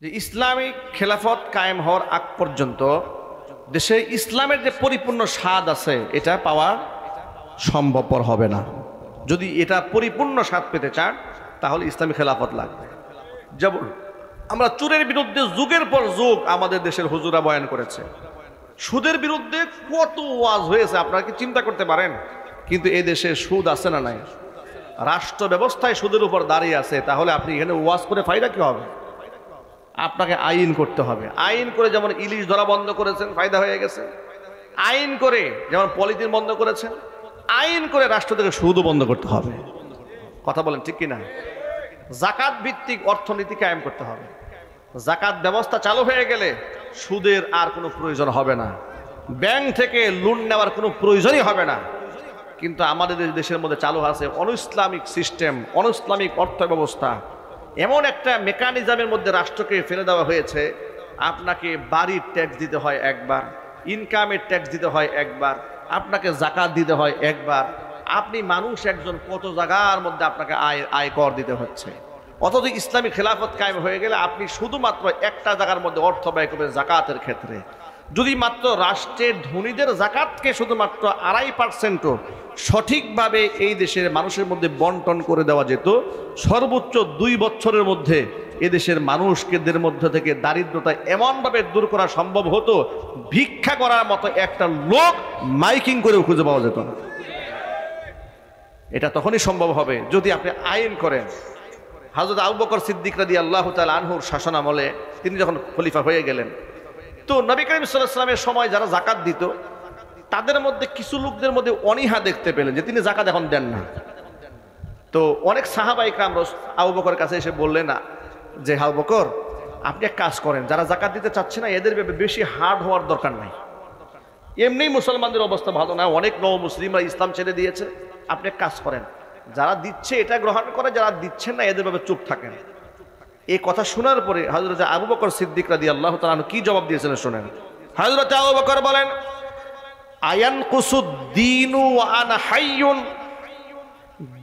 যে ইসলামিক খেলাফত কায়েম হওয়ার আগ পর্যন্ত দেশে ইসলামের যে পরিপূর্ণ স্বাদ আছে এটা পাওয়া সম্ভবপর হবে না। যদি এটা পরিপূর্ণ স্বাদ পেতে চান তাহলে ইসলামী খেলাফত লাগবে। যেমন আমরা চুরের বিরুদ্ধে যুগের পর যুগ আমাদের দেশের হুজুরা বয়ান করেছে, সুদের বিরুদ্ধে কত ওয়াজ হয়েছে আপনারা কি চিন্তা করতে পারেন? কিন্তু এই দেশে সুদ আছে না নাই? রাষ্ট্র ব্যবস্থায় সুদের উপর দাঁড়িয়ে আছে, তাহলে আপনি এখানে ওয়াজ করে ফায়দা কি হবে? আপনাকে আইন করতে হবে। আইন করে যেমন ইলিশ ধরা বন্ধ করেছেন, ফায়দা হয়ে গেছে। আইন করে যেমন পলিথিন বন্ধ করেছেন, আইন করে রাষ্ট্র থেকে সুদও বন্ধ করতে হবে। কথা বলেন ঠিক কিনা? জাকাত ভিত্তিক অর্থনীতি কায়েম করতে হবে। জাকাত ব্যবস্থা চালু হয়ে গেলে সুদের আর কোনো প্রয়োজন হবে না, ব্যাংক থেকে লোন নেওয়ার কোনো প্রয়োজনই হবে না। কিন্তু আমাদের দেশের মধ্যে চালু আছে অনইসলামিক সিস্টেম, অনইসলামিক অর্থ ব্যবস্থা। এমন একটা মেকানিজমের মধ্যে রাষ্ট্রকে ফেলে দেওয়া হয়েছে, আপনাকে বাড়ির ট্যাক্স দিতে হয় একবার, ইনকামের ট্যাক্স দিতে হয় একবার, আপনাকে জাকাত দিতে হয় একবার। আপনি মানুষ একজন, কত জায়গার মধ্যে আপনাকে আয় কর দিতে হচ্ছে। অথচ ইসলামী খেলাফত কায়েম হয়ে গেলে আপনি শুধুমাত্র একটা জায়গার মধ্যে অর্থ ব্যয় করবেন জাকাতের ক্ষেত্রে। যদি মাত্র রাষ্ট্রের ধনীদের জাকাতকে শুধুমাত্র 2.5% সঠিকভাবে এই দেশের মানুষের মধ্যে বন্টন করে দেওয়া যেত, সর্বোচ্চ 2 বছরের মধ্যে এদেশের মানুষদের মধ্যে থেকে দারিদ্রতা এমনভাবে দূর করা সম্ভব হতো, ভিক্ষা করার মতো একটা লোক মাইকিং করেও খুঁজে পাওয়া যেত না। এটা তখনই সম্ভব হবে যদি আপনি আইন করেন। হযরত আবু বকর সিদ্দিক রাদিয়াল্লাহু তাআলা আনহুর শাসনামলে তিনি যখন খলিফা হয়ে গেলেন, তো নবী করিম সাল্লাল্লাহু আলাইহি ওয়াসাল্লামের সময় যারা জাকাত দিত তাদের মধ্যে কিছু লোকদের মধ্যে অনীহা দেখতে পেলেন যে তিনি জাকাত এখন দেন না। তো অনেক সাহাবায়ে কেরাম আবু বকরের কাছে এসে বললেন না যে আবু বকর, আপনি এক কাজ করেন, যারা জাকাত দিতে চাচ্ছে না এদের বেশি হার্ড হওয়ার দরকার নাই। এমনি মুসলমানদের অবস্থা ভালো না, অনেক নও মুসলিমরা ইসলাম ছেড়ে দিয়েছে। আপনি এক কাজ করেন, যারা দিচ্ছে এটা গ্রহণ করে, যারা দিচ্ছেন না এদের ভাবে চুপ থাকেন। এই কথা শোনার পরে হযরত আবু বকর সিদ্দিক রাদিয়াল্লাহু তাআলা আনহু কি জবাব দিয়েছিলেন শুনেন। হযরত আবু বকর বলেন, আয়ানকুসুদ্দীনু ওয়া আনা হাইয়ুন,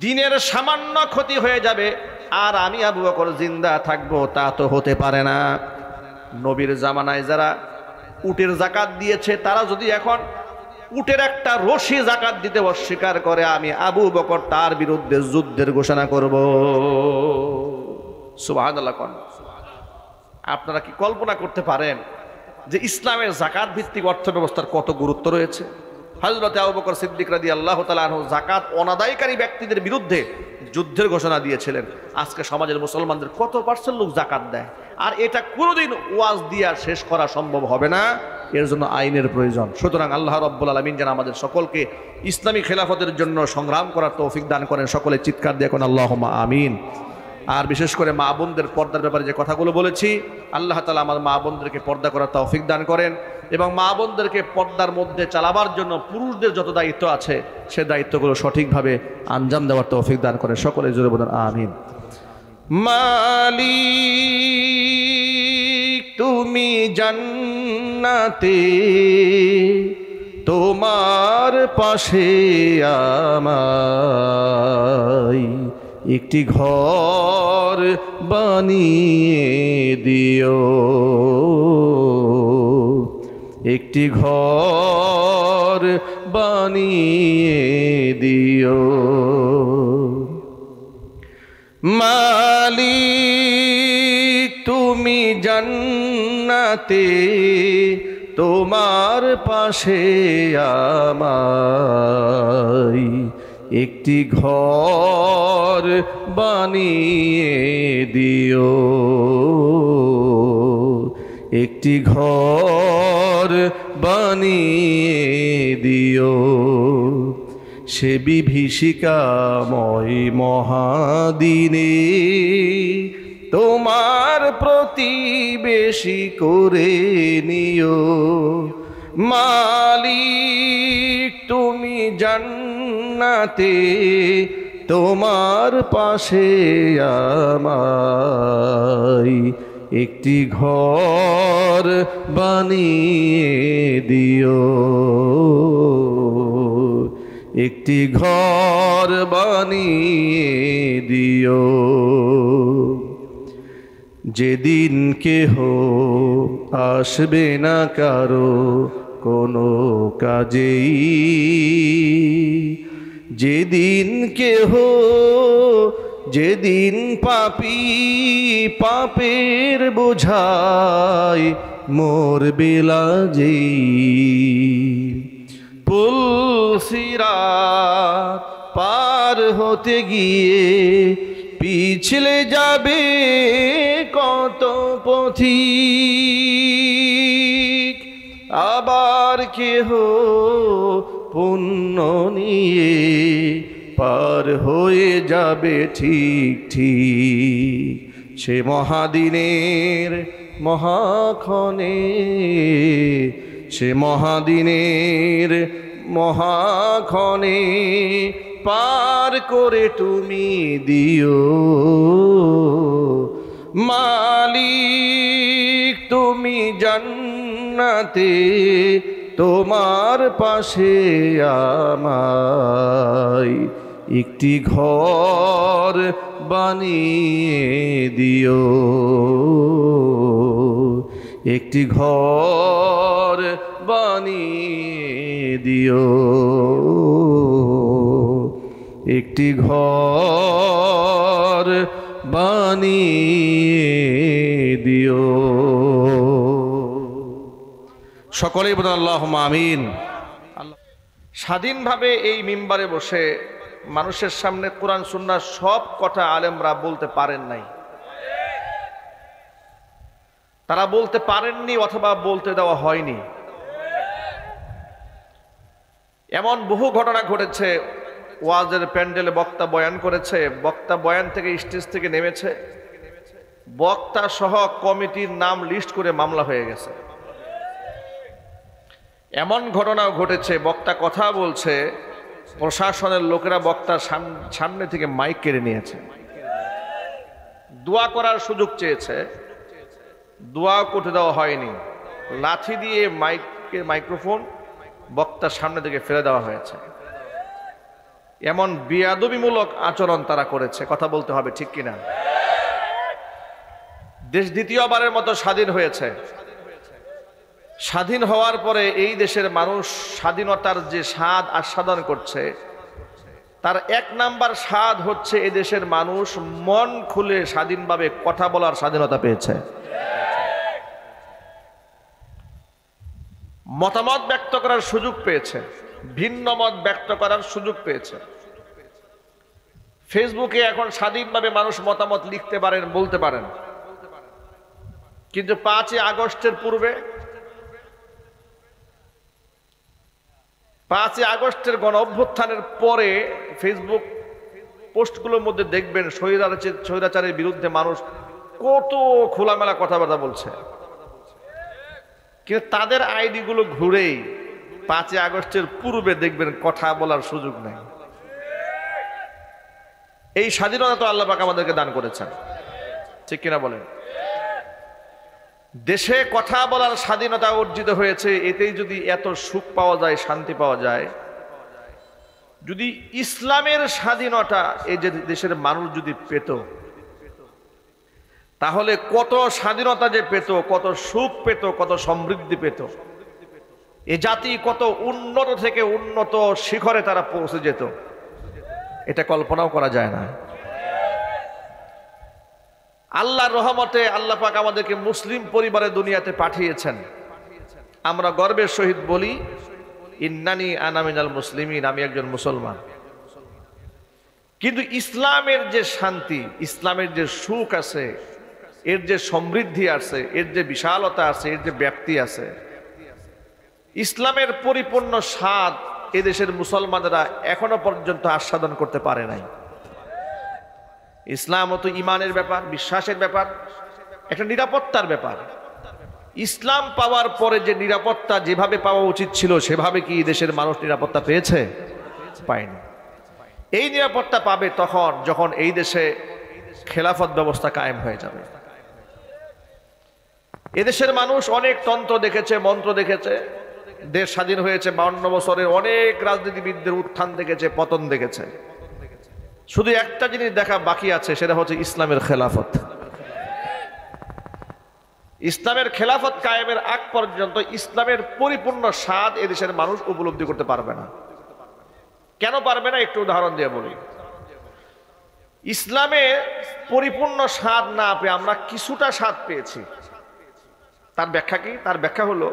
দ্বীনের সামান্য ক্ষতি হয়ে যাবে আর আমি আবু বকর জিন্দা থাকবো, তা তো হতে পারে না। নবীর জামানায় যারা উটের যাকাত দিয়েছে তারা যদি এখন উটের একটা রশি যাকাত দিতে অস্বীকার করে, আমি আবু বকর তার বিরুদ্ধে যুদ্ধের ঘোষণা করব। সুবহানাল্লাহ। আপনারা কি কল্পনা করতে পারেন যে ইসলামের যাকাত ভিত্তিক অর্থ ব্যবস্থার কত গুরুত্ব রয়েছে? হযরত আবু বকর সিদ্দিক রাদিয়াল্লাহু তাআলা আনহু যাকাত অনাদায়কারী ব্যক্তিদের বিরুদ্ধে যুদ্ধের ঘোষণা দিয়েছিলেন। আজকে সমাজের মুসলমানদের কত পার্সেন্ট লোক যাকাত দেয়? আর এটা কোনোদিন ওয়াজ দিয়া শেষ করা সম্ভব হবে না, এর জন্য আইনের প্রয়োজন। সুতরাং আল্লাহ রাব্বুল আলামিন যেন আমাদের সকলকে ইসলামী খেলাফতের জন্য সংগ্রাম করার তৌফিক দান করেন। সকলে চিৎকার দিয়ে এখন আল্লাহুম্মা আমিন। আর বিশেষ করে মা বোনদের পর্দার ব্যাপারে যে কথাগুলো বলেছি, আল্লাহ তাআলা আমার মা বোনদেরকে পর্দা করার তৌফিক দান করেন এবং মা বোনদেরকে পর্দার মধ্যে চালাবার জন্য পুরুষদের যত দায়িত্ব আছে সে দায়িত্বগুলো সঠিকভাবে আঞ্জাম দেওয়ার তৌফিক দান করেন। সকলে জোরে বলেন আমিন। মালিক তুমি জান্নাতে, তোমার পাশে আমায় একটি ঘর বানিয়ে দিও, একটি ঘর বানিয়ে দিও। মালিক তুমি জান্নাতে, তোমার পাশে আমায় একটি ঘর বানিয়ে দিও, একটি ঘর বানিয়ে দিও। সে বিভীষিকাময় মহাদিনে তোমার প্রতিবেশী করে নিও। মালিক তুমি জান্নাতে, তোমার পাশে আমায় একটি ঘর বানিয়ে দিও, একটি ঘর বানিয়ে দিও। যেদিন কেহ আসবে না কারো কোনো কাজেই, যেদিন কেহ, যেদিন পাপী পাপের বোঝায় মরবে লাজেই, পুলসিরাত পার হতে গিয়ে পিছলে যাবে কত পথিক, আবার কেহ পুণ্য নিয়ে পার হয়ে যাবে ঠিক ঠিক। সে মহাদিনের মহাক্ষণে, সে মহাদিনের মহাক্ষণে পার করে তুমি দিও মালিক, তুমি জান্নাতে তোমার পাশে আমায় একটি ঘর বানিয়ে দিও, একটি ঘর বানিয়ে দিও, একটি ঘর বানিয়ে দিও। সকলেই বলুন আল্লাহুম্মা আমিন। স্বাধীনভাবে এই মিম্বারে বসে মানুষের সামনে কোরআন সুন্নাহ সব কথা আলেমরা বলতে পারেন নাই, তারা বলতে পারেননি অথবা বলতে দেওয়া হয়নি। এমন বহু ঘটনা ঘটেছে, ওয়াজের প্যান্ডেলে বক্তা বয়ান করেছে, বক্তা বয়ান থেকে স্টেজ থেকে নেমেছে, বক্তা সহ কমিটির নাম লিস্ট করে মামলা হয়ে গেছে। এমন ঘটনাও ঘটেছে, বক্তা কথা বলছে, প্রশাসনের লোকেরা বক্তার সামনে থেকে মাইক কেড়ে নিয়েছে, দোয়া করার সুযোগ চেয়েছে, দোয়া করতে দেওয়া হয়নি, লাঠি দিয়ে মাইক্রোফোন বক্তার সামনে থেকে ফেলে দেওয়া হয়েছে। এমন বেয়াদবিমূলক আচরণ তারা করেছে, কথা বলতে হবে ঠিক কিনা? দেশ দ্বিতীয়বারের মতো স্বাধীন হয়েছে। স্বাধীন হওয়ার পরে এই দেশের মানুষ স্বাধীনতার যে স্বাদ আস্বাদন করছে, তার এক নাম্বার স্বাদ হচ্ছে এ দেশের মানুষ মন খুলে স্বাধীনভাবে কথা বলার স্বাধীনতা পেয়েছে, মতামত ব্যক্ত করার সুযোগ পেয়েছে, ভিন্ন মত ব্যক্ত করার সুযোগ পেয়েছে। ফেসবুকে এখন স্বাধীনভাবে মানুষ মতামত লিখতে পারেন, বলতে পারেন, কিন্তু 5ই আগস্টের পূর্বে, 5ই আগস্টের গণ অভ্যুত্থানের পরে ফেসবুক পোস্টগুলোর মধ্যে দেখবেন স্বৈরাচারের বিরুদ্ধে মানুষ কত খোলামেলা কথাবার্তা বলছে, কিন্তু তাদের আইডিগুলো ঘুরেই 5ই আগস্টের পূর্বে দেখবেন কথা বলার সুযোগ নেই। এই স্বাধীনতা তো আল্লাহ পাক আমাদেরকে দান করেছেন, ঠিক কিনা বলেন? দেশে কথা বলার স্বাধীনতা অর্জিত হয়েছে, এতেই যদি এত সুখ পাওয়া যায়, শান্তি পাওয়া যায়, যদি ইসলামের স্বাধীনতা এই যে দেশের মানুষ যদি পেত, তাহলে কত স্বাধীনতা যে পেত, কত সুখ পেত, কত সমৃদ্ধি পেত, এ জাতি কত উন্নত থেকে উন্নত শিখরে তারা পৌঁছে যেত, এটা কল্পনাও করা যায় না। আল্লাহর রহমতে আল্লাহ পাক আমাদেরকে মুসলিম পরিবারে দুনিয়াতে পাঠিয়েছেন। আমরা গর্বের সহিত বলি, ইন্নানি আনা মিনাল মুসলিমিন, আমি একজন মুসলমান। কিন্তু ইসলামের যে শান্তি, ইসলামের যে সুখ আছে, এর যে সমৃদ্ধি আছে, এর যে বিশালতা আছে, এর যে ব্যাপ্তি আছে, ইসলামের পরিপূর্ণ স্বাদ এদেশের মুসলমানেরা এখনো পর্যন্ত আস্বাদন করতে পারে নাই। ইসলাম তো ইমানের ব্যাপার, বিশ্বাসের ব্যাপার, একটা নিরাপত্তার ব্যাপার। ইসলাম পাওয়ার পরে যে নিরাপত্তা যেভাবে পাওয়া উচিত ছিল, সেভাবে কি দেশের মানুষ নিরাপত্তা পেয়েছে? পায়নি। এই নিরাপত্তা পাবে তখন যখন এই দেশে খেলাফত ব্যবস্থা কায়েম হয়ে যাবে। এদেশের মানুষ অনেক তন্ত্র দেখেছে, মন্ত্র দেখেছে, দেশ স্বাধীন হয়েছে 52 বছরে, অনেক রাজনীতিবিদদের উত্থান দেখেছে, পতন দেখেছে। শুধু একটা জিনিস দেখা বাকি আছে, সেটা হচ্ছে ইসলামের খেলাফত। ইসলামের খেলাফত কায়েমের আগ পর্যন্ত ইসলামের পরিপূর্ণ স্বাদ এদেশের মানুষ উপলব্ধি করতে পারবে না। কেন পারবে না একটু উদাহরণ দিয়ে বলি। ইসলামে পরিপূর্ণ স্বাদ না পেয়ে আমরা কিছুটা স্বাদ পেয়েছি। তার ব্যাখ্যা কি? তার ব্যাখ্যা হলো,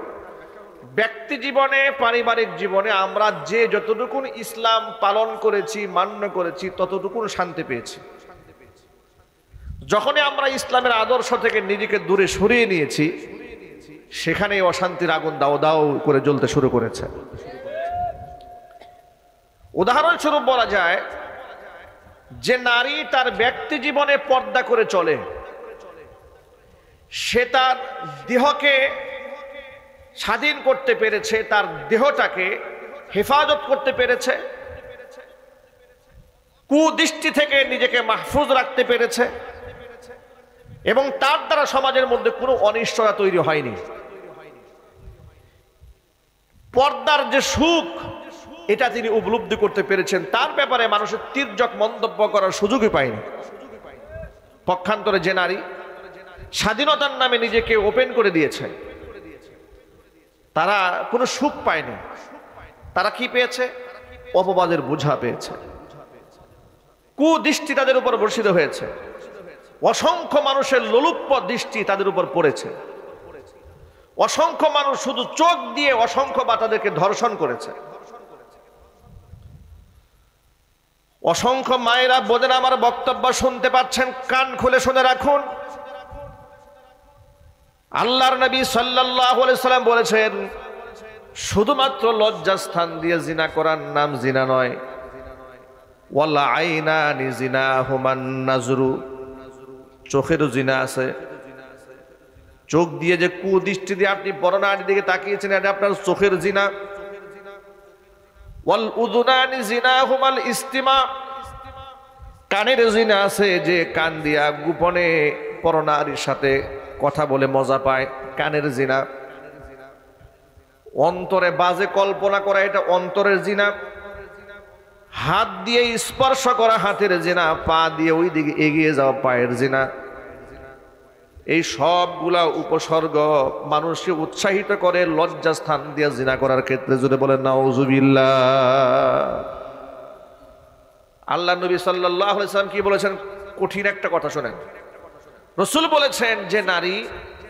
ব্যক্তি জীবনে, পারিবারিক জীবনে আমরা যে যতটুকু ইসলাম পালন করেছি, মান্য করেছি, ততটুকু শান্তি পেয়েছি। যখনই আমরা ইসলামের আদর্শ থেকে নিজেকে দূরে সরিয়ে নিয়েছি, সেখানে অশান্তির আগুন দাও দাও করে জ্বলতে শুরু করেছে। উদাহরণস্বরূপ বলা যায় যে নারী তার ব্যক্তি জীবনে পর্দা করে চলে, সে তার দেহকে স্বাধীন করতে পেরেছে, তার দেহটাকে হেফাজত করতে পেরেছে, কুদৃষ্টি থেকে নিজেকে মাহফুজ রাখতে পেরেছে, এবং তার দ্বারা সমাজের মধ্যে কোনো অনিশ্চয়তা তৈরি হয়নি। পর্দার যে সুখ, এটা তিনি উপলব্ধি করতে পেরেছেন। তার ব্যাপারে মানুষের তির্যক মন্তব্য করার সুযোগই পায়নি। পক্ষান্তরে যে নারী স্বাধীনতার নামে নিজেকে ওপেন করে দিয়েছে, তারা কোনো সুখ পায়নি। তারা কি পেয়েছে? অপবাদের বোঝা পেয়েছে, কুদৃষ্টি তাদের উপর বর্ষিত হয়েছে, অসংখ্য মানুষের লোলুপ্য দৃষ্টি তাদের উপর পড়েছে, অসংখ্য মানুষ শুধু চোখ দিয়ে অসংখ্য বা তাদেরকে ধর্ষণ করেছে। অসংখ্য মায়েরা, বোনেরা আমার বক্তব্য শুনতে পাচ্ছেন, কান খুলে শুনে রাখুন। আল্লাহর নবী সাল্লাল্লাহু আলাইহি সাল্লাম বলেছেন, শুধুমাত্র লজ্জাস্থান দিয়ে জিনা করার নাম জিনা নয়, ওয়ালা আইনানি জিনাহুমান নাজরু, চোখেরও জিনা আছে। চোখ দিয়ে যে কুদৃষ্টি দিয়ে আপনি পরনারীর দিকে তাকিয়েছেন, এটা আপনার চোখের জিনা। ওয়াল উযুনানি জিনাহুমাল ইস্তিমা, কানের জিনা আছে, যে কান দিয়া গোপনে পরনারীর সাথে কথা বলে মজা পায়, কানের জিনা। অন্তরে বাজে কল্পনা করা, এটা অন্তরের জিনা। হাত দিয়ে স্পর্শ করা, হাতের জিনা। পা দিয়ে ওই দিকে এগিয়ে যাওয়া, পায়ের জিনা। এই সবগুলা উপসর্গ মানুষকে উৎসাহিত করে লজ্জাস্থান দিয়ে জিনা করার ক্ষেত্রে। যদি বলেন নাউজুবিল্লাহ। আল্লাহ নবী সাল্লাল্লাহু আলাইহি ওয়াসাল্লাম কি বলেছেন? কঠিন একটা কথা শোনেন। রাসূল বলেছেন যে নারী,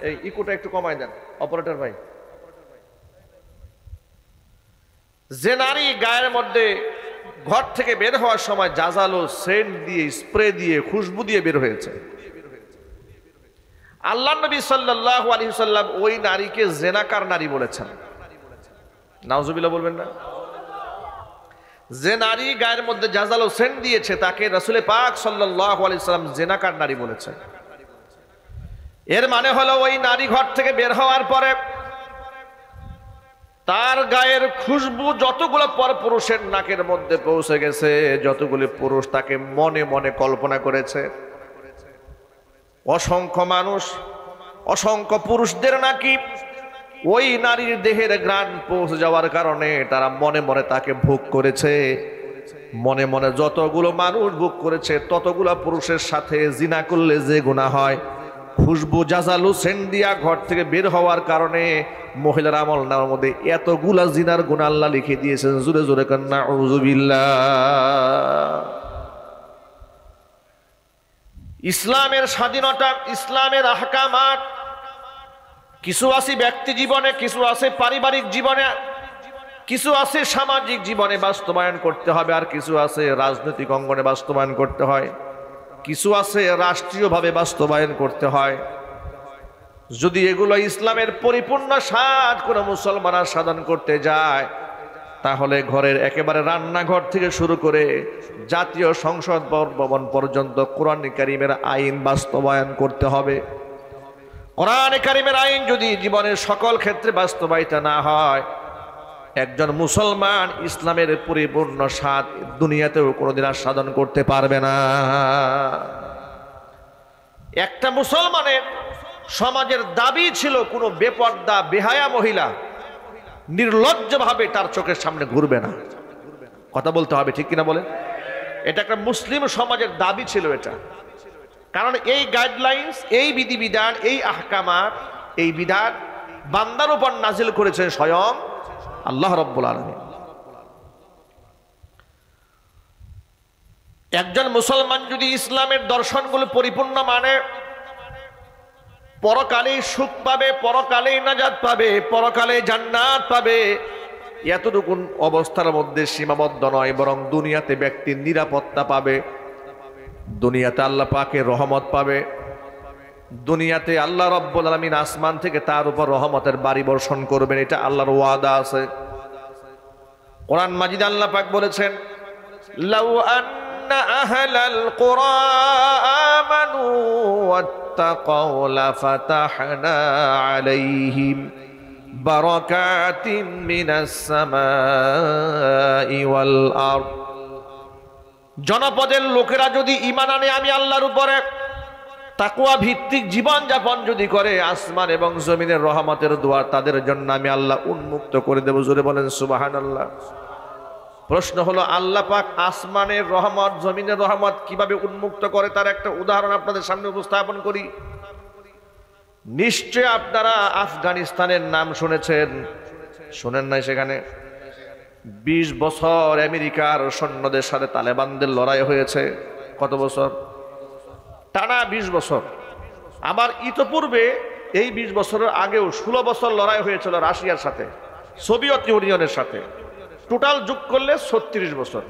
এই ইকোটা একটু কমায় দেন অপারেটর ভাই, যে নারী গায়ের মধ্যে ঘর থেকে বের হওয়ার সময় জাজালো সেন্ট দিয়ে, স্প্রে দিয়ে, খুশবু দিয়ে বের হয়েছে, আল্লাহ নবী সাল্লাল্লাহু আলাইহি ওয়াসাল্লাম ওই নারীকে জেনাকার নারী বলেছেন। নাউজুবিল্লাহ বলবেন না? যে নারী গায়ের মধ্যে জাজালো সেন্ট দিয়েছে, তাকে রাসূল পাক সাল্লাল্লাহু আলাইহি ওয়াসাল্লাম জেনাকার নারী বলেছেন। এর মানে হলো, ওই নারী ঘর থেকে বের হওয়ার পরে তার গায়ের খুশবু যতগুলো পরপুরুষের নাকের মধ্যে পৌঁছে গেছে, যতগুলো পুরুষ তাকে মনে মনে কল্পনা করেছে, অসংখ্য মানুষ, অসংখ্য পুরুষদের নাকি ওই নারীর দেহের ঘ্রাণ পৌঁছে যাওয়ার কারণে তারা মনে মনে তাকে ভোগ করেছে। মনে মনে যতগুলো মানুষ ভোগ করেছে, ততগুলো পুরুষের সাথে জিনা করলে যে গুনাহ হয়, খুশবু জাজালু সেন্ট দিয়া ঘর থেকে বের হওয়ার কারণে মহিলার আমল নামার মধ্যে এতগুলা জিনার গুনাহ আল্লাহ লিখে দিয়েছেন। জোরে জোরে কান নাউযুবিল্লাহ। ইসলামের স্বাধীনতা, ইসলামের আহকামাত কিছু আছে ব্যক্তি জীবনে, কিছু আছে পারিবারিক জীবনে, কিছু আছে সামাজিক জীবনে বাস্তবায়ন করতে হবে, আর কিছু আছে রাজনৈতিক অঙ্গনে বাস্তবায়ন করতে হয়, কিছু আছে রাষ্ট্রীয়ভাবে বাস্তবায়ন করতে হয়। যদি এগুলো ইসলামের পরিপূর্ণ স্বাদ কোনো মুসলমান সাধন করতে যায়, তাহলে ঘরের একেবারে রান্নাঘর থেকে শুরু করে জাতীয় সংসদ ভবন পর্যন্ত কোরআন কারীমের আইন বাস্তবায়ন করতে হবে। কোরআন কারীমের আইন যদি জীবনের সকল ক্ষেত্রে বাস্তবায়িত না হয়, একজন মুসলমান ইসলামের পরিপূর্ণ স্বাদ দুনিয়াতেও কোনোদিন আস্বাদন করতে পারবে না। একটা মুসলমানের সমাজের দাবি ছিল কোনো বেপর্দা বেহায়া মহিলা নির্লজ্জভাবে তার চোখের সামনে ঘুরবে না। কথা বলতে হবে, ঠিক কিনা বলেন? এটা একটা মুসলিম সমাজের দাবি ছিল এটা। কারণ এই গাইডলাইন্স, এই বিধিবিধান, এই আহকামাত এই বিধান বান্দার উপর নাজিল করেছেন স্বয়ং আল্লাহ রাব্বুল আলামিন। একজন মুসলমান যদি ইসলামের দর্শনগুলো পরিপূর্ণ মানে পরকালেই সুখ পাবে, পরকালেই নাজাত পাবে, পরকালে জান্নাত পাবে। এতটুকুন অবস্থার মধ্যে সীমাবদ্ধ নয়, বরং দুনিয়াতে ব্যক্তির নিরাপত্তা পাবে, দুনিয়াতে আল্লাহ পাকের রহমত পাবে, দুনিয়াতে আল্লাহ রাব্বুল আলামিন আসমান থেকে তার উপর রহমতের বাড়ি বর্ষণ করবেন, এটা আল্লাহর ওয়াদা আছে। কোরআন মাজিদ আল্লাহ পাক বলেছেন, লাউ আন্না আহলাল কুরা আমানু ওয়াত্তাকাউ লাফাতাহনা আলাইহিম বারাকাতিম মিনাস সামাই ওয়াল আরদ। জনপদের লোকেরা যদি ঈমান আনে আমি আল্লাহর উপরে, তাকওয়া ভিত্তিক জীবন যাপন যদি করে, আসমান এবং জমিনের রহমতের দুয়ার তাদের জন্য আমি আল্লাহ উন্মুক্ত করে দেব। জোরে বলেন সুবহানাল্লাহ। প্রশ্ন হলো, আল্লাহ পাক আসমানের রহমত, জমিনের রহমত কিভাবে উন্মুক্ত করে, তার একটা উদাহরণ আপনাদের সামনে উপস্থাপন করি। নিশ্চয় আপনারা আফগানিস্তানের নাম শুনেছেন, শুনেন নাই? সেখানে 20 বছর আমেরিকার সৈন্যদের সাথে তালেবানদের লড়াই হয়েছে। কত বছর? টানা 20 বছর। আবার ইতোপূর্বে এই 20 বছরের আগেও 16 বছর লড়াই হয়েছিল রাশিয়ার সাথে, সোভিয়েত ইউনিয়নের সাথে। টোটাল যোগ করলে 36 বছর।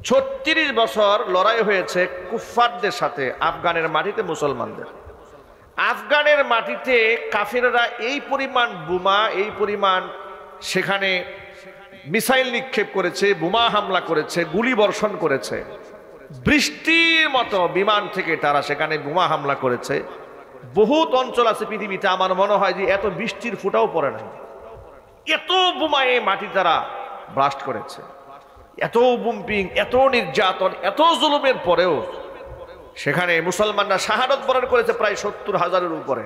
36 বছর লড়াই হয়েছে কুফফারদের সাথে আফগানের মাটিতে মুসলমানদের। আফগানের মাটিতে কাফিররা এই পরিমাণ বোমা, এই পরিমাণ সেখানে মিসাইল নিক্ষেপ করেছে, বোমা হামলা করেছে, গুলি বর্ষণ করেছে, বৃষ্টির মতো বিমান থেকে তারা সেখানে বোমা হামলা করেছে। বহুত অঞ্চল আছে পৃথিবীতে, আমার মনে হয় যে এত বৃষ্টির ফোঁটাও পড়ে নাই, এত বোমা এই মাটি তারা ব্লাস্ট করেছে। এত বুম্পিং, এত নির্যাতন, এত জুলুমের পরেও সেখানে মুসলমানরা শাহাদাত বরণ করেছে প্রায় 70,000-এর উপরে।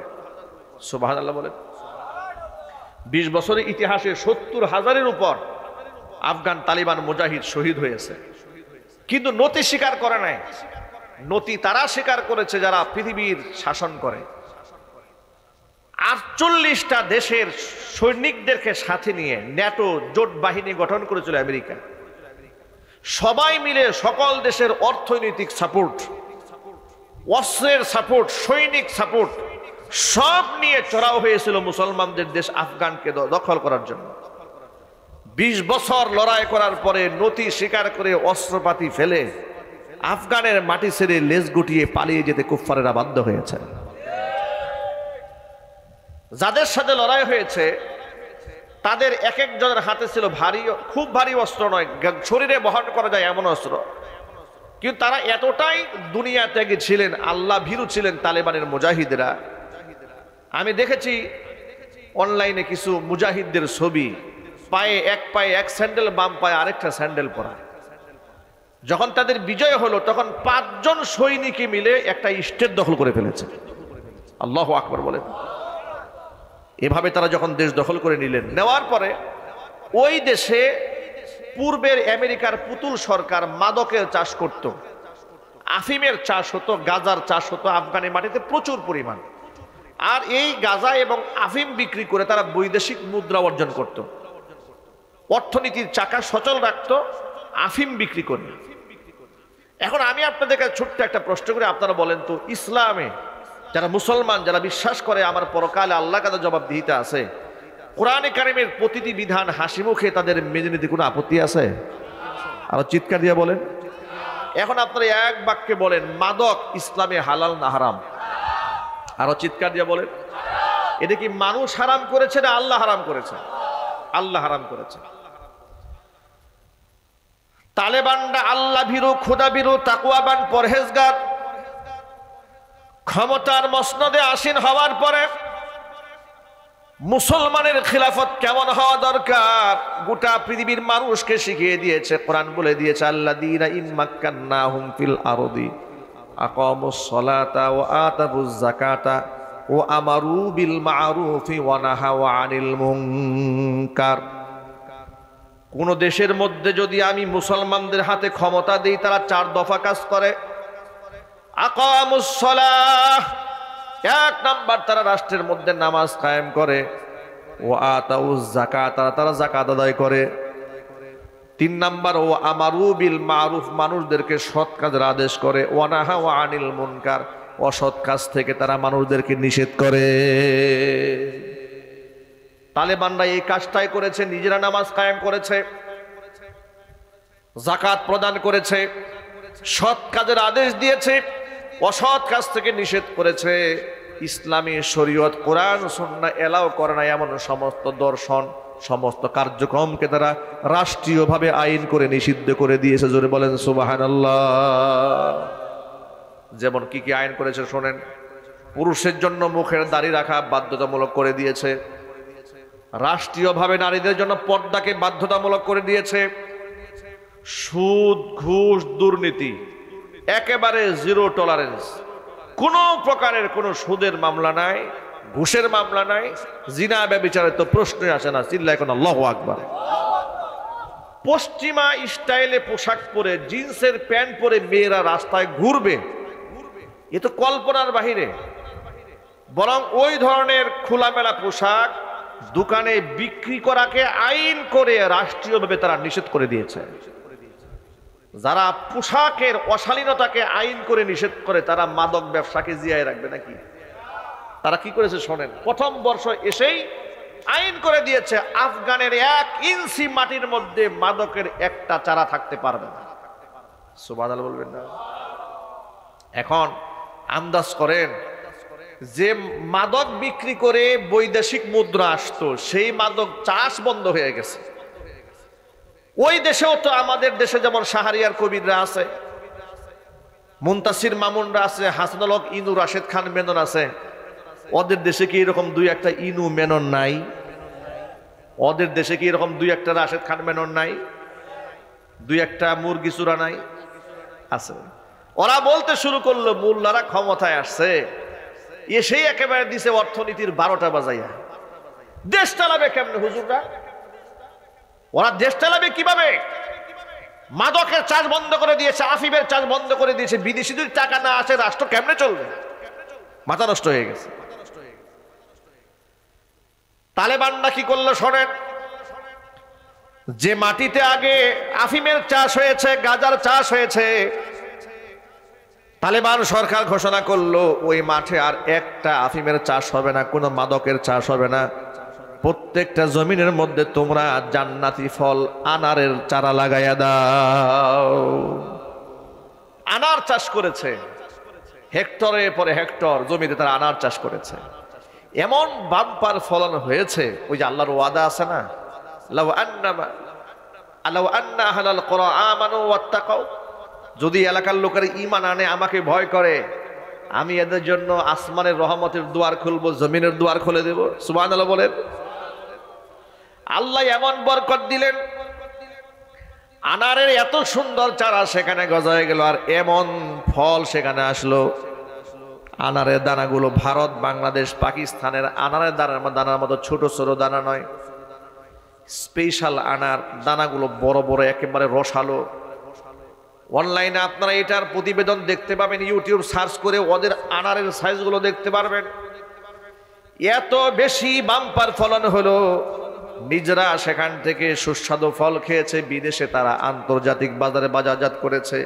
সুবহানাল্লাহ বলেন। 20 বছরের ইতিহাসে 70,000-এর উপর আফগান তালিবান মুজাহিদ শহীদ হয়েছে, কিন্তু নতি স্বীকার করে নাই। নতি তারা স্বীকার করেছে যারা পৃথিবীর শাসন করে। 48টা দেশের সৈনিকদেরকে সাথে নিয়ে ন্যাটো জোট বাহিনী গঠন করেছিল আমেরিকা। সবাই মিলে সকল দেশের অর্থনৈতিক সাপোর্ট, অস্ত্রের সাপোর্ট, সৈনিক সাপোর্ট সব নিয়ে চড়াও হয়েছিল মুসলমানদের দেশ আফগানকে দখল করার জন্য। 20 বছর লড়াই করার পরে নতি স্বীকার করে অস্ত্রপাতি ফেলে আফগানের মাটি ছেড়ে লেজ গুটিয়ে পালিয়ে যেতে কুফফারেরা বাধ্য হয়েছে। যাদের সাথে লড়াই হয়েছে তাদের এক একজনের হাতে ছিল ভারী, খুব ভারী অস্ত্র নয়, শরীরে বহন করা যায় এমন অস্ত্র, কিন্তু তারা এতটাই দুনিয়া ত্যাগী ছিলেন, আল্লাহ ভীরু ছিলেন তালেবানের মুজাহিদরা। আমি দেখেছি অনলাইনে কিছু মুজাহিদদের ছবি, এক পায়ে এক স্যান্ডেল, বাম পায়ে আরেকটা স্যান্ডেল পরা। যখন তাদের বিজয় হলো তখন 5 জন সৈনিক মিলে একটা স্টেট দখল করে ফেলেছে। আল্লাহু আকবার বলেন। এভাবে তারা যখন দেশ দখল করে নিলেন, নেওয়ার পরে ওই দেশে পূর্বের আমেরিকার পুতুল সরকার মাদকের চাষ করত, আফিমের চাষ হতো, গাজার চাষ হতো আফগানের মাটিতে প্রচুর পরিমাণ। আর এই গাজা এবং আফিম বিক্রি করে তারা বৈদেশিক মুদ্রা অর্জন করত, অর্থনীতির চাকা সচল রাখত আফিম বিক্রি করে। এখন আমি আপনাদের কাছে ছোট্ট একটা প্রশ্ন করে, আপনারা বলেন তো, ইসলামে যারা মুসলমান, যারা বিশ্বাস করে আমার পরকালে আল্লাহ কাছে জবাবদিহিতা আছে, কোরআনে কারিমের প্রতিটি বিধান হাসি মুখে তাদের মেনে নিতে কোনো আপত্তি আছে? আরো চিৎকার দিয়ে বলেন। এখন আপনারা এক বাক্যে বলেন, মাদক ইসলামে হালাল না হারাম? আরো চিৎকার দিয়ে বলেন। এটা কি মানুষ হারাম করেছে না আল্লাহ হারাম করেছে? আল্লাহ হারাম করেছে। তালেবানরা আল্লাহ ভীরু, খোদা ভীরু, তাকওয়াবান, পরহেজগার, ক্ষমতার মসনদে আসীন হওয়ার পরে মুসলমানের খিলাফত কেমন হওয়া দরকার গোটা পৃথিবীর মানুষকে শিখিয়ে দিয়েছে। কোরআন বলে দিয়েছে, আল্লাযীনা ইম্মাক্কান্নাহুম ফিল আরদি আকামুস সালাতা ওয়া আতাবুজ যাকাতা ওয়া আমারু বিল মা'রুফি ওয়া নাহাউ আনিল মুনকার। কোন দেশের মধ্যে যদি আমি মুসলমানদের হাতে ক্ষমতা দেই, তারা 4 দফা কাজ করে। আকামুস সালাহ, এক নাম্বার, তারা রাষ্ট্রের মধ্যে নামাজ কায়েম করে, ও আতাউজ যাকাত, তারা যাকাত আদায় করে। 3 নাম্বার, ও আমারু বিল মারুফ, মানুষদেরকে সৎ কাজের আদেশ করে, ওয়া নাহাউ আনিল মুনকার, অসৎ কাজ থেকে তারা মানুষদেরকে নিষেধ করে। তালেবানরা এই কাজটাই করেছে, নিজেরা নামাজ কায়েম করেছে, যাকাত প্রদান করেছে, সৎ কাজের আদেশ দিয়েছে, অসৎ কাজ থেকে নিষেধ করেছে। ইসলামী শরীয়ত, কোরআন সুন্নাহ এলাও করে না এমন সমস্ত দর্শন, সমস্ত কার্যক্রমকে তারা রাষ্ট্রীয়ভাবে আইন করে নিষিদ্ধ করে দিয়েছে। জোরে বলেন সুবহানাল্লাহ। যেমন কি কি আইন করেছে শোনেন। পুরুষের জন্য মুখের দাড়ি রাখা বাধ্যতামূলক করে দিয়েছে, রাষ্ট্রীয়ভাবে নারীদের জন্য পর্দাকে বাধ্যতামূলক করে দিয়েছে, সুদ ঘুষ দুর্নীতি একেবারে জিরো টলারেন্স, কোনো প্রকারের কোনো সুদের মামলা নাই, ঘুষের মামলা নাই, জিনা ব্যভিচারের তো প্রশ্নই আসে না। চিল্লায় কোন আল্লাহু আকবার। পশ্চিমা স্টাইলে পোশাক পরে, জিন্সের প্যান্ট পরে মেয়েরা রাস্তায় ঘুরবে, এ তো কল্পনার বাহিরে। বরং ওই ধরনের খোলামেলা পোশাক দোকানে বিক্রি করাকে আইন করে রাষ্ট্রীয়ভাবে তারা নিষেধ করে দিয়েছে। যারা পোশাকের অশালীনতাকে আইন করে নিষেধ করে, তারা মাদক ব্যবসাকে জিয়ায় রাখবে নাকি? তারা কি করেছে শোনেন। প্রথম বর্ষ এসেই আইন করে দিয়েছে, আফগানের 1 ইঞ্চি মাটির মধ্যে মাদকের একটা চারা থাকতে পারবে না। সুবহানাল্লাহ বলবেন না? এখন আন্দাজ করেন, যে মাদক বিক্রি করে বৈদেশিক মুদ্রা আসতো, সেই মাদক চাষ বন্ধ হয়ে গেছে। ওই দেশেও তো আমাদের দেশে যেমন শাহরিয়ার কবিররা আছে, মুনতাসির মামুনরা আছে, হাসানুল হক ইনু, রাশেদ খান মেনন আছে। ওদের দেশে কি এরকম 2-1টা ইনু মেনন নাই? ওদের দেশে কি এরকম 2-1টা রাশেদ খান মেনন নাই? 2-1টা মুরগি চূড়া নাই? আছে। ওরা বলতে শুরু করলো, মোল্লারা ক্ষমতায় আসছে, এসেই একেবারে দিছে অর্থনীতির 12টা বাজাইয়া। দেশ চালাবে কেমনে হুজুররা? ওরা দেশ চালাবে কিভাবে? মাদকের চাষ বন্ধ করে দিয়েছে, আফিমের চাষ বন্ধ করে দিয়েছে, বিদেশি যদি টাকা না আসে রাষ্ট্র কেমনে চলবে? মাথা নষ্ট হয়ে গেছে। তালেবানরা কি করলো শোনেন। যে মাটিতে আগে আফিমের চাষ হয়েছে, গাঁজার চাষ হয়েছে, তালেবান সরকার ঘোষণা করলো ওই মাঠে আর একটা আফিমের চাষ হবে না, কোনো মাদকের চাষ হবে না। প্রত্যেকটা জমিনের মধ্যে তোমরা জান্নাতি ফল আনারের চারা লাগাইয়া দাও। আনার চাষ করেছে, হেক্টরের পরে হেক্টর জমিতে তারা আনার চাষ করেছে। এমন বাম্পার ফলন হয়েছে, ওই যে আল্লাহর ওয়াদা আছে না, লাউ আন্না আহলাল কুরআ আমানু ওয়াত্তাকাউ, যদি এলাকার লোকের ঈমান আনে, আমাকে ভয় করে, আমি এদের জন্য আসমানের রহমতের দুয়ার খুলবো, জমিনের দুয়ার খুলে দেব। সুবহানাল্লাহ বলেন। আল্লাহ এমন বরকত দিলেন, আনারের এত সুন্দর চারা সেখানে গজায় গেল, আর এমন ফল সেখানে আসলো। আনারের দানাগুলো ভারত, বাংলাদেশ, পাকিস্তানের আনারের দানার মতো ছোট ছোট দানা নয়, স্পেশাল আনার। দানাগুলো বড় বড়, একেবারে রসালো। অনলাইনে আপনারা এটার প্রতিবেদন দেখতে পাবেন, ইউটিউব সার্চ করে ওদের আনারের সাইজগুলো দেখতে পারবেন। এত বেশি বাম্পার ফলন হলো, নিজেরা সেখান থেকে সুস্বাদু ফল খেয়েছে, বিদেশে তারা আন্তর্জাতিক বাজারে বাজারজাত করেছে।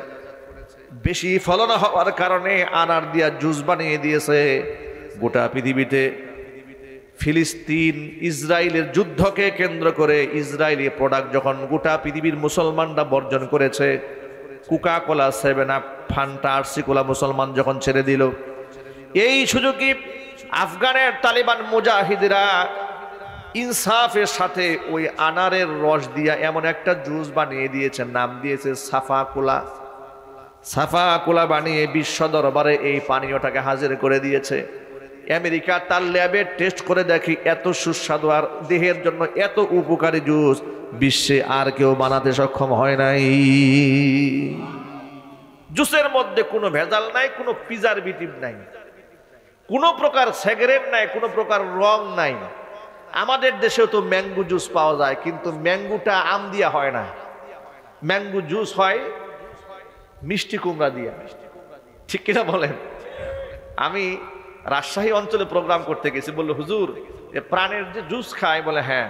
বেশি ফলন হওয়ার কারণে আনার দিয়া জুস বানিয়ে দিয়েছে। গোটা পৃথিবীতে ফিলিস্তিন ইসরায়েলের যুদ্ধকে কেন্দ্র করে ইসরায়েলি প্রোডাক্ট যখন গোটা পৃথিবীর মুসলমানরা বর্জন করেছে, Coca Cola, 7 Up, Fanta, RC Cola মুসলমান যখন ছেড়ে দিল, এই সুযোগে আফগানের তালিবান মুজাহিদরা ইনসাফের সাথে ওই আনারের রস দিয়া এমন একটা জুস বানিয়ে দিয়েছে, নাম দিয়েছে সাফা কোলা। সাফা কোলা বানিয়ে বিশ্ব দরবারে এই পানীয়টাকে হাজির করে দিয়েছে। আমেরিকা তার ল্যাবে টেস্ট করে দেখি, এত সুস্বাদু আর দেহের জন্য এত উপকারী জুস বিশ্বে আর কেউ বানাতে সক্ষম হয় নাই। জুসের মধ্যে কোনো ভেজাল নাই, কোনো প্রিজারভেটিভ নাই, কোনো প্রকার সিগারেট নাই, কোনো প্রকার রং নাই। আমাদের দেশেও তো ম্যাঙ্গো জুস পাওয়া যায়, কিন্তু ম্যাঙ্গোটা আম দিয়া হয় না, ম্যাঙ্গো জুস হয় মিষ্টি কুমড়া দিয়া। ঠিক কিনা বলেন? আমি রাজশাহী অঞ্চলে প্রোগ্রাম করতে গেছি, বললো হুজুর এ প্রাণের যে জুস খায়, বলে হ্যাঁ,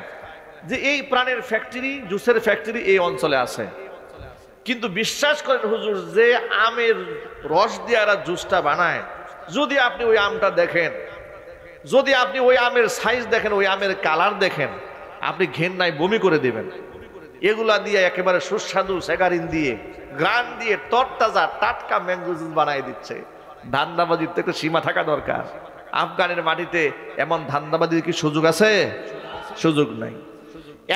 যে এই প্রাণের ফ্যাক্টরি, জুসের ফ্যাক্টরি এই অঞ্চলে আছে, কিন্তু বিশ্বাস করেন হুজুর, যে আমের রস দিয়ে এরা জুসটা বানায়, যদি আপনি ওই আমটা দেখেন, যদি আপনি ওই আমের সাইজ দেখেন, ওই আমের কালার দেখেন, আপনি ঘেন্নায় বমি করে দিবেন। এগুলা দিয়ে একেবারে সুস্বাদু স্যাগারিন দিয়ে, গ্রান দিয়ে তরতাজা টাটকা ম্যাঙ্গো জুস বানাই দিচ্ছে। ধান্দাবাজির তো একটু সীমা থাকা দরকার। আফগানের মাটিতে এমন ধান্দাবাজির কি সুযোগ আছে? সুযোগ নাই।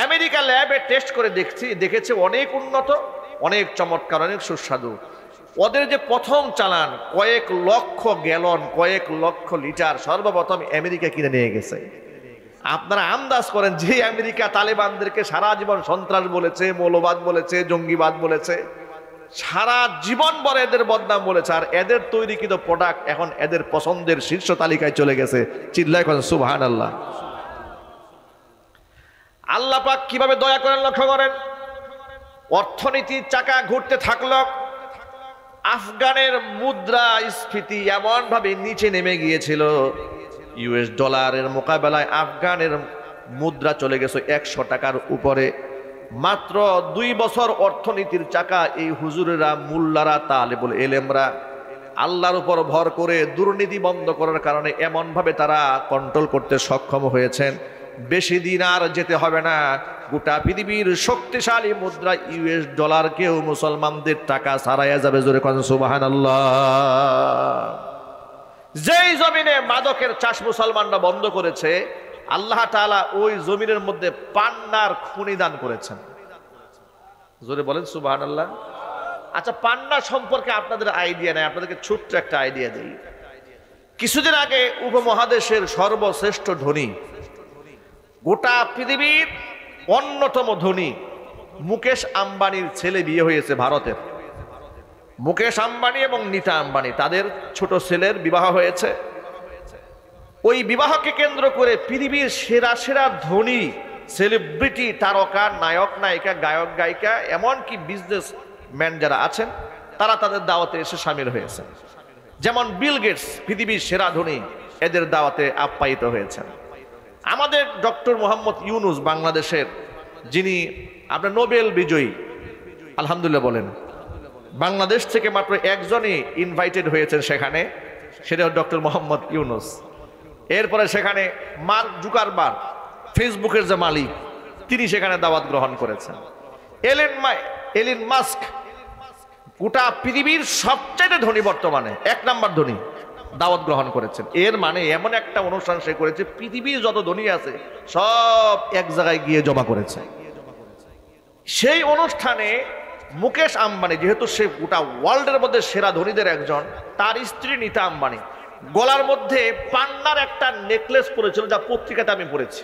আমেরিকা ল্যাবে টেস্ট করে দেখেছে অনেক উন্নত, অনেক চমৎকার, অনেক সুস্বাদু। ওদের যে প্রথম চালান কয়েক লক্ষ গ্যালন, কয়েক লক্ষ লিটার সর্বপ্রথম আমেরিকা কিনে নিয়ে গেছে। আপনারা আন্দাজ করেন, যে আমেরিকা তালেবানদেরকে সারা জীবন সন্ত্রাস বলেছে, মৌলবাদ বলেছে, জঙ্গিবাদ বলেছে, সারা জীবন বড় এদের বদনাম বলেছে, আর এদের তৈরিকৃত প্রোডাক্ট এখন এদের পছন্দের শীর্ষ তালিকায় চলে গেছে। চিল্লায় করেন সুবহানাল্লাহ। আল্লাহ পাক কিভাবে দয়া করেন লক্ষ্য করেন। অর্থনীতির চাকা ঘুরতে থাকলো, আফগানের মুদ্রাস্ফীতি এমন ভাবে নিচে নেমে গিয়েছিল, ইউএস ডলারের মোকাবেলায় আফগানের মুদ্রা চলে গেছে 100 টাকার উপরে। মাত্র 2 বছর অর্থনীতির চাকা এই হুজুরেরা, মুল্লারা, তালেবুল এলেমরা আল্লাহর উপর ভর করে দুর্নীতি বন্ধ করার কারণে এমন ভাবে তারা কন্ট্রোল করতে সক্ষম হয়েছেন। বেশি দিন আর যেতে হবে না, গোটা পৃথিবীর শক্তিশালী মুদ্রা ইউএস ডলারকেও মুসলমানদের টাকা ছাড়াইয়া যাবে। জোরে কোন সুবহানাল্লাহ। যেই জমিনে মাদকের চাষ মুসলমানরা বন্ধ করেছে, আল্লাহ তাআলা ওই জমিনের মধ্যে পান্নার খনি দান করেছেন। জোরে বলেন সুবহানাল্লাহ। আচ্ছা, পান্না সম্পর্কে আপনাদের আইডিয়া নেই, আপনাদেরকে ছোট্ট একটা আইডিয়া দিই। কিছুদিন আগে উপমহাদেশের সর্বশ্রেষ্ঠ ধনী, গোটা পৃথিবীর অন্যতম ধনী মুকেশ আম্বানির ছেলে বিয়ে হয়েছে ভারতের। মুকেশ আম্বানি এবং নীতা আম্বানি, তাদের ছোট ছেলের বিবাহ হয়েছে। ওই বিবাহকে কেন্দ্র করে পৃথিবীর সেরা সেরা ধনী সেলিব্রিটি, তারকা, নায়ক নায়িকা, গায়ক গায়িকা, এমনকি বিজনেসম্যান যারা আছেন, তারা তাদের দাওয়াতে এসে সামিল হয়েছেন। যেমন বিল গেটস, পৃথিবীর সেরা ধনী, এদের দাওয়াতে আপ্যায়িত হয়েছেন। আমাদের ডক্টর মোহাম্মদ ইউনুস, বাংলাদেশের, যিনি আপনার নোবেল বিজয়ী, আলহামদুলিল্লাহ বলেন, বাংলাদেশ থেকে মাত্র একজনই ইনভাইটেড হয়েছেন সেখানে, সেটা ডক্টর মোহাম্মদ ইউনুস। এরপরে সেখানে মার্ক জুকারবার্গ, ফেসবুকের যে মালিক, তিনি সেখানে দাওয়াত গ্রহণ করেছেন। এলিন মাস্ক, গোটা পৃথিবীর সবচেয়ে ধনী, বর্তমানে 1 নাম্বার ধনী, দাওয়াত গ্রহণ করেছেন। এর মানে এমন একটা অনুষ্ঠান সে করেছে, পৃথিবীর যত ধনী আছে সব এক জায়গায় গিয়ে জমা করেছে। সেই অনুষ্ঠানে মুকেশ আম্বানি, যেহেতু সে গোটা ওয়ার্ল্ডের মধ্যে সেরা ধনীদের একজন, তার স্ত্রী নীতা আম্বানি গলার মধ্যে পান্নার একটা নেকলেস পরেছিল, যা পত্রিকাতে আমি পড়েছি।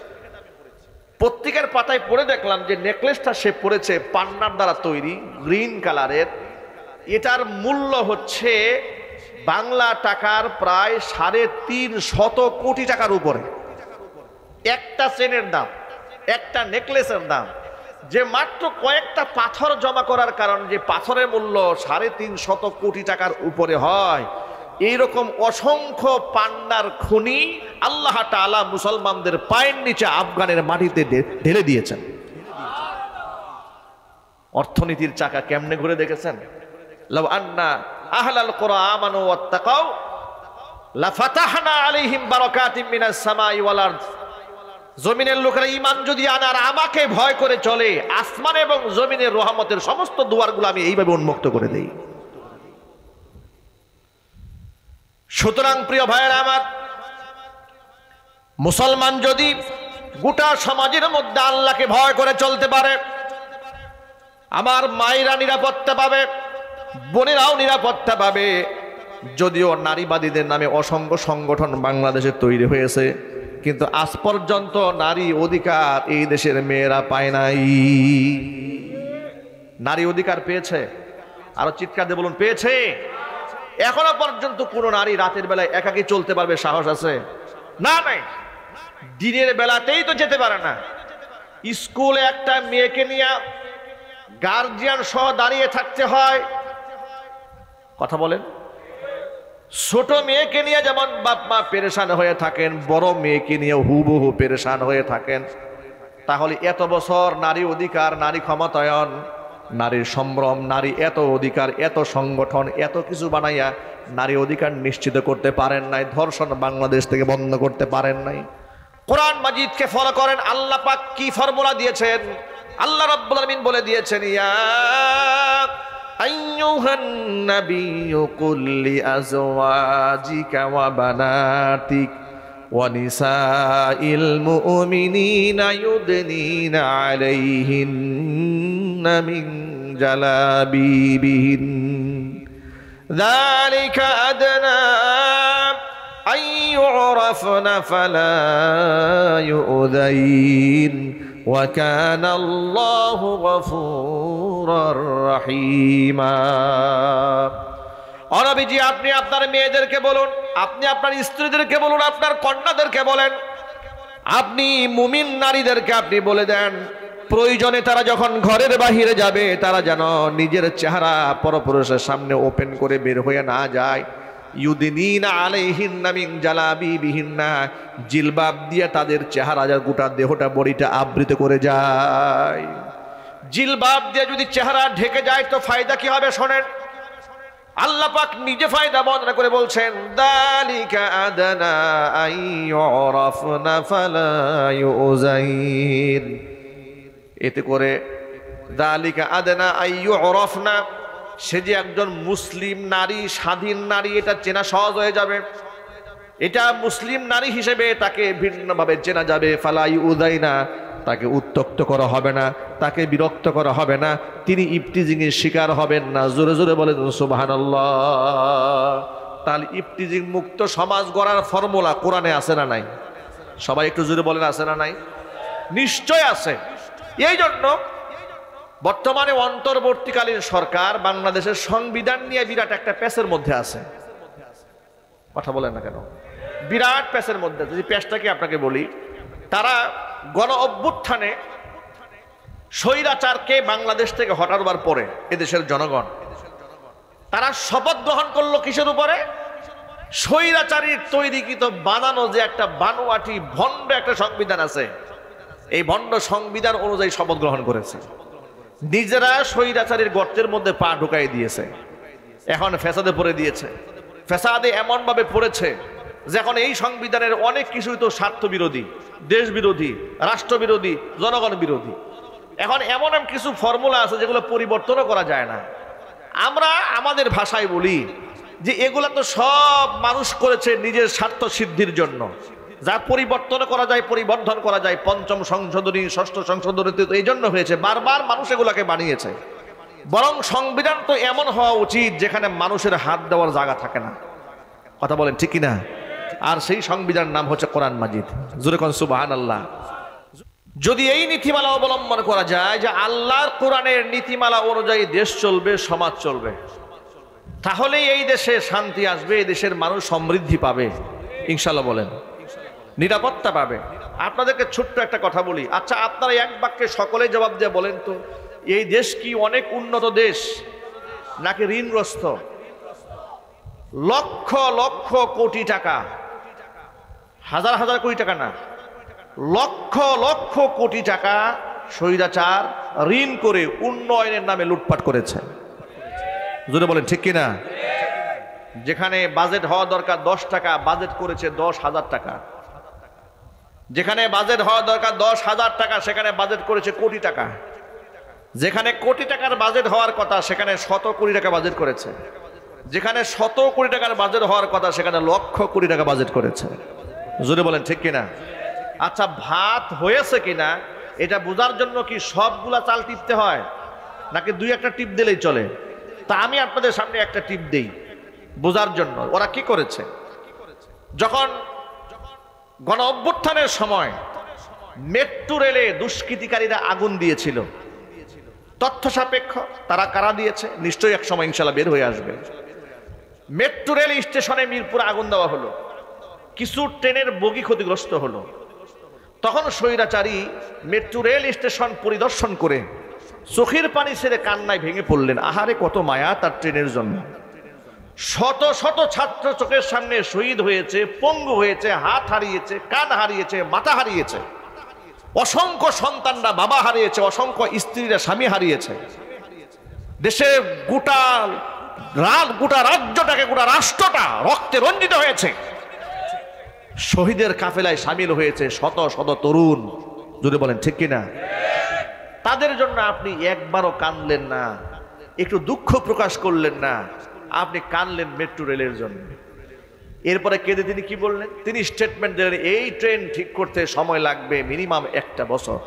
পত্রিকার পাতায় পড়ে দেখলাম যে নেকলেসটা সে পরেছে পান্নার দ্বারা তৈরি, গ্রিন কালারের। এটার মূল্য হচ্ছে বাংলা টাকার প্রায় 350 কোটি টাকার উপরে। একটা চেনের দাম, একটা নেকলেসের দাম, যে মাত্র কয়েকটা পাথর জমা করার কারণে যে পাথরের মূল্য 350 কোটি টাকার উপরে হয়, এইরকম অসংখ্য পান্নার খনি আল্লাহ তাআলা মুসলমানদের পায়ের নিচে আফগানের মাটিতে ঢেলে দিয়েছেন। অর্থনীতির চাকা কেমনে ঘুরে দেখেছেন? লাউ আন্না আহলাল কুরআ আমানু ওয়াত্তাকাউ লাফাতাহনা আলাইহিম বারাকাতিম মিনাস সামাই ওয়াল আরদ। জমিনের লোকেরা ঈমান যদি আনে আর আমাকে ভয় করে চলে, আসমান এবং জমিনের রহমতের সমস্ত দুয়ারগুলো আমি এইভাবে উন্মুক্ত করে দেই। সুতরাং প্রিয় ভাইয়েরা আমার, মুসলমান যদি গোটা সমাজের মধ্যে আল্লাহকে ভয় করে চলতে পারে, আমার মায়েরা নিরাপত্তা পাবে, বোনেরাও নিরাপত্তা পাবে। যদিও নারীবাদীদের নামে অসংখ্য সংগঠন বাংলাদেশে তৈরি হয়েছে, কিন্তু আজ পর্যন্ত নারী অধিকার এই দেশের মেয়েরা পায় নাই। নারী অধিকার পেয়েছে? আরো চিৎকার দিয়ে বলুন, পেয়েছে? এখনো পর্যন্ত কোন নারী রাতের বেলায় একাকী চলতে পারবে সাহস আছে? না, নাই। দিনের বেলাতেই তো যেতে পারে না। স্কুলে একটা মেয়েকে নিয়ে গার্জিয়ান সহ দাঁড়িয়ে থাকতে হয়। কথা বলেন। ছোট মেয়েকে নিয়ে যেমন বাপ মা পেরেশান হয়ে থাকেন, বড় মেয়েকে নিয়ে হুবহু পেরেশান হয়ে থাকেন। তাহলে এত বছর নারী অধিকার, নারী ক্ষমতায়ন, নারীর সম্ভ্রম, নারী এত অধিকার, এত সংগঠন, এত কিছু বানাইয়া নারী অধিকার নিশ্চিত করতে পারেন নাই, ধর্ষণ বাংলাদেশ থেকে বন্ধ করতে পারেন নাই। কোরআন মাজিদকে ফলো করেন। আল্লাহ পাক কি ফর্মুলা দিয়েছেন? আল্লাহ রাব্বুল আলামিন বলে দিয়েছেন, ইয়া আইয়ুহান নাবিয়্যু কুল লিআজওয়াজিকা ওয়া বানাতিক ওয়া নিসাইল মুমিনিনা ইউদনিনা আলাইহিন্না মিন জালাবিবিহিন যালিকা আদনা আন ইউরাফনা ফালা ইউযাইন ওয়া কানা আল্লাহু গফুরার রহিমা। নবীজি, আপনি আপনার মেয়েদেরকে বলুন, আপনি আপনার স্ত্রীদেরকে বলুন, আপনার কন্যাদেরকে বলেন, আপনি মুমিন নারীদেরকে আপনি বলে দেন, প্রয়োজনে তারা যখন ঘরের বাহিরে যাবে তারা যেন নিজের চেহারা পরপুরুষের সামনে ওপেন করে বের হয়ে না যায়। ইউদিনিনা আলাইহিন্না মিন জালাবিবিহিন্না, জিলবাব দিয়ে তাদের চেহারা, গোটা দেহটা, বডিটা আবৃত করে যায়। জিলবাব দিয়ে যদি চেহারা ঢেকে যায় তো ফায়দা কি হবে শোনেন। আল্লাহ পাক নিজে ফায়দা বর্ণনা করে বলছেন, দালিকা আদনা আন ইউরাফনা ফালা ইউযাইন। এতে করে দালিকা আদনা আন ইউরাফনা, সে যে একজন মুসলিম নারী, স্বাধীন নারী, এটা চেনা সহজ হয়ে যাবে। এটা মুসলিম নারী হিসেবে তাকে ভিন্নভাবে চেনা যাবে। ফালা ইউযাইনা, তাকে উত্ত্যক্ত করা হবে না, তাকে বিরক্ত করা হবে না, তিনি ইফতিজিংয়ের শিকার হবেন না। জোরে জোরে বলেন সুবহানাল্লাহ। তাহলে ইফতিজিং মুক্ত সমাজ গড়ার ফর্মুলা কোরআনে আছে না নাই? সবাই একটু জোরে বলেন, আছে না নাই? নিশ্চয় আছে। এই জন্য বর্তমানে অন্তর্বর্তীকালীন সরকার বাংলাদেশের সংবিধান নিয়ে বিরাট একটা প্যাচের মধ্যে আছে। কথা বলেন না কেন? বিরাট প্যাচের মধ্যে। যদি প্যাচটাকে আপনাকে বলি, তারা গণ অভ্যুত্থানে স্বৈরাচারকে বাংলাদেশ থেকে হটাবার পরে এদেশের জনগণ তারা শপথ গ্রহণ করলো কিসের উপরে? স্বৈরাচারীর তৈরিকৃত বানানো যে একটা বানোয়াটি ভণ্ড একটা সংবিধান আছে, এই ভণ্ড সংবিধান অনুযায়ী শপথ গ্রহণ করেছে। নিজেরা স্বৈরাচারীর গর্তের মধ্যে পা ঢুকাই দিয়েছে। এখন ফ্যাসাদে পড়ে দিয়েছে। ফ্যাসাদে এমন ভাবে পড়েছে যে এখন এই সংবিধানের অনেক কিছুই তো স্বার্থ বিরোধী, দেশ বিরোধী, রাষ্ট্র বিরোধী, জনগণ বিরোধী। এখন এমন কিছু ফর্মুলা আছে যেগুলো পরিবর্তনও করা যায় না। আমরা আমাদের ভাষায় বলি যে এগুলা তো সব মানুষ করেছে নিজের স্বার্থ সিদ্ধির জন্য, যা পরিবর্তন করা যায়, পরিবর্ধন করা যায়। পঞ্চম সংশোধনী, ষষ্ঠ সংশোধনী তো এই জন্য হয়েছে, বারবার মানুষ এগুলাকে বানিয়েছে। বরং সংবিধান তো এমন হওয়া উচিত যেখানে মানুষের হাত দেওয়ার জায়গা থাকে না। কথা বলেন ঠিক কিনা? আর সেই সংবিধান নাম হচ্ছে কোরআন মাজিদ। জোরে কোন সুবহানাল্লাহ। যদি এই নীতিমালা অবলম্বন করা যায় যে আল্লাহর কোরআনের নীতিমালা অনুযায়ী দেশ চলবে, সমাজ চলবে, তাহলেই এই দেশে শান্তি আসবে, এই দেশের মানুষ সমৃদ্ধি পাবে ইনশাআল্লাহ। বলেন, নিরাপত্তা পাবে। আপনাদেরকে ছোট্ট একটা কথা বলি। আচ্ছা, আপনারা এক বাক্যে সকলে জবাব দিয়ে বলেন তো, এই দেশ কি অনেক উন্নত দেশ নাকি ঋণগ্রস্ত? লক্ষ লক্ষ কোটি টাকা, হাজার হাজার কোটি টাকা না, লক্ষ লক্ষ কোটি টাকা স্বৈরাচার ঋণ করে উন্নয়নের নামে লুটপাট করেছে। যদি বলেন ঠিক কিনা? যেখানে বাজেট হওয়া দরকার 10 টাকা, বাজেট করেছে 10,000 টাকা। যেখানে বাজেট হওয়া দরকার 10,000 টাকা, সেখানে বাজেট করেছে কোটি টাকা। যেখানে কোটি টাকার বাজেট হওয়ার কথা সেখানে 100 কোটি টাকা বাজেট করেছে। যেখানে 100 কোটি টাকার বাজেট হওয়ার কথা সেখানে লক্ষ কোটি টাকা বাজেট করেছে। জোরে বলেন ঠিক কিনা? আচ্ছা, ভাত হয়েছে কিনা এটা বোঝার জন্য কি সবগুলা চাল টিপতে হয় নাকি 2-1টা টিপ দিলেই চলে? তা আমি আপনাদের সামনে একটা টিপ দেই বোঝার জন্য ওরা কি করেছে। যখন গণ অভ্যুত্থানের সময় মেট্রো রেলে দুষ্কৃতিকারীরা আগুন দিয়েছিল, তথ্য সাপেক্ষ তারা কারা দিয়েছে নিশ্চয়ই এক সময় ইনশাল্লাহ বের হয়ে আসবে। মেট্রো রেল স্টেশনে মিরপুরে আগুন দেওয়া হলো, কিছু ট্রেনের বগি ক্ষতিগ্রস্ত হলো। তখন স্বৈরাচারী মেট্রো রেল স্টেশন পরিদর্শন করে চোখের পানি ছেড়ে কান্নায় ভেঙে পড়লেন। আহারে কত মায়া তার ট্রেনের জন্য। শত শত ছাত্র চোখের সামনে শহীদ হয়েছে, পঙ্গু হয়েছে, হাত হারিয়েছে, কান হারিয়েছে, মাথা হারিয়েছে। অসংখ্য সন্তানরা বাবা হারিয়েছে, অসংখ্য স্ত্রীরা স্বামী হারিয়েছে। দেশের গোটা রাজ্যটাকে, গোটা রাষ্ট্রটা রক্তে রঞ্জিত হয়েছে। শহীদের কাফেলায় সামিল হয়েছে শত শত তরুণ। যদি বলেন ঠিক কিনা? তাদের জন্য আপনি একবারও কাঁদলেন না, একটু দুঃখ প্রকাশ করলেন না, আপনি কাঁদলেন মেট্রো রেলের জন্য। এরপরে কেঁদে তিনি কি বললেন? তিনি স্টেটমেন্ট দিলেন, এই ট্রেন ঠিক করতে সময় লাগবে মিনিমাম 1টা বছর,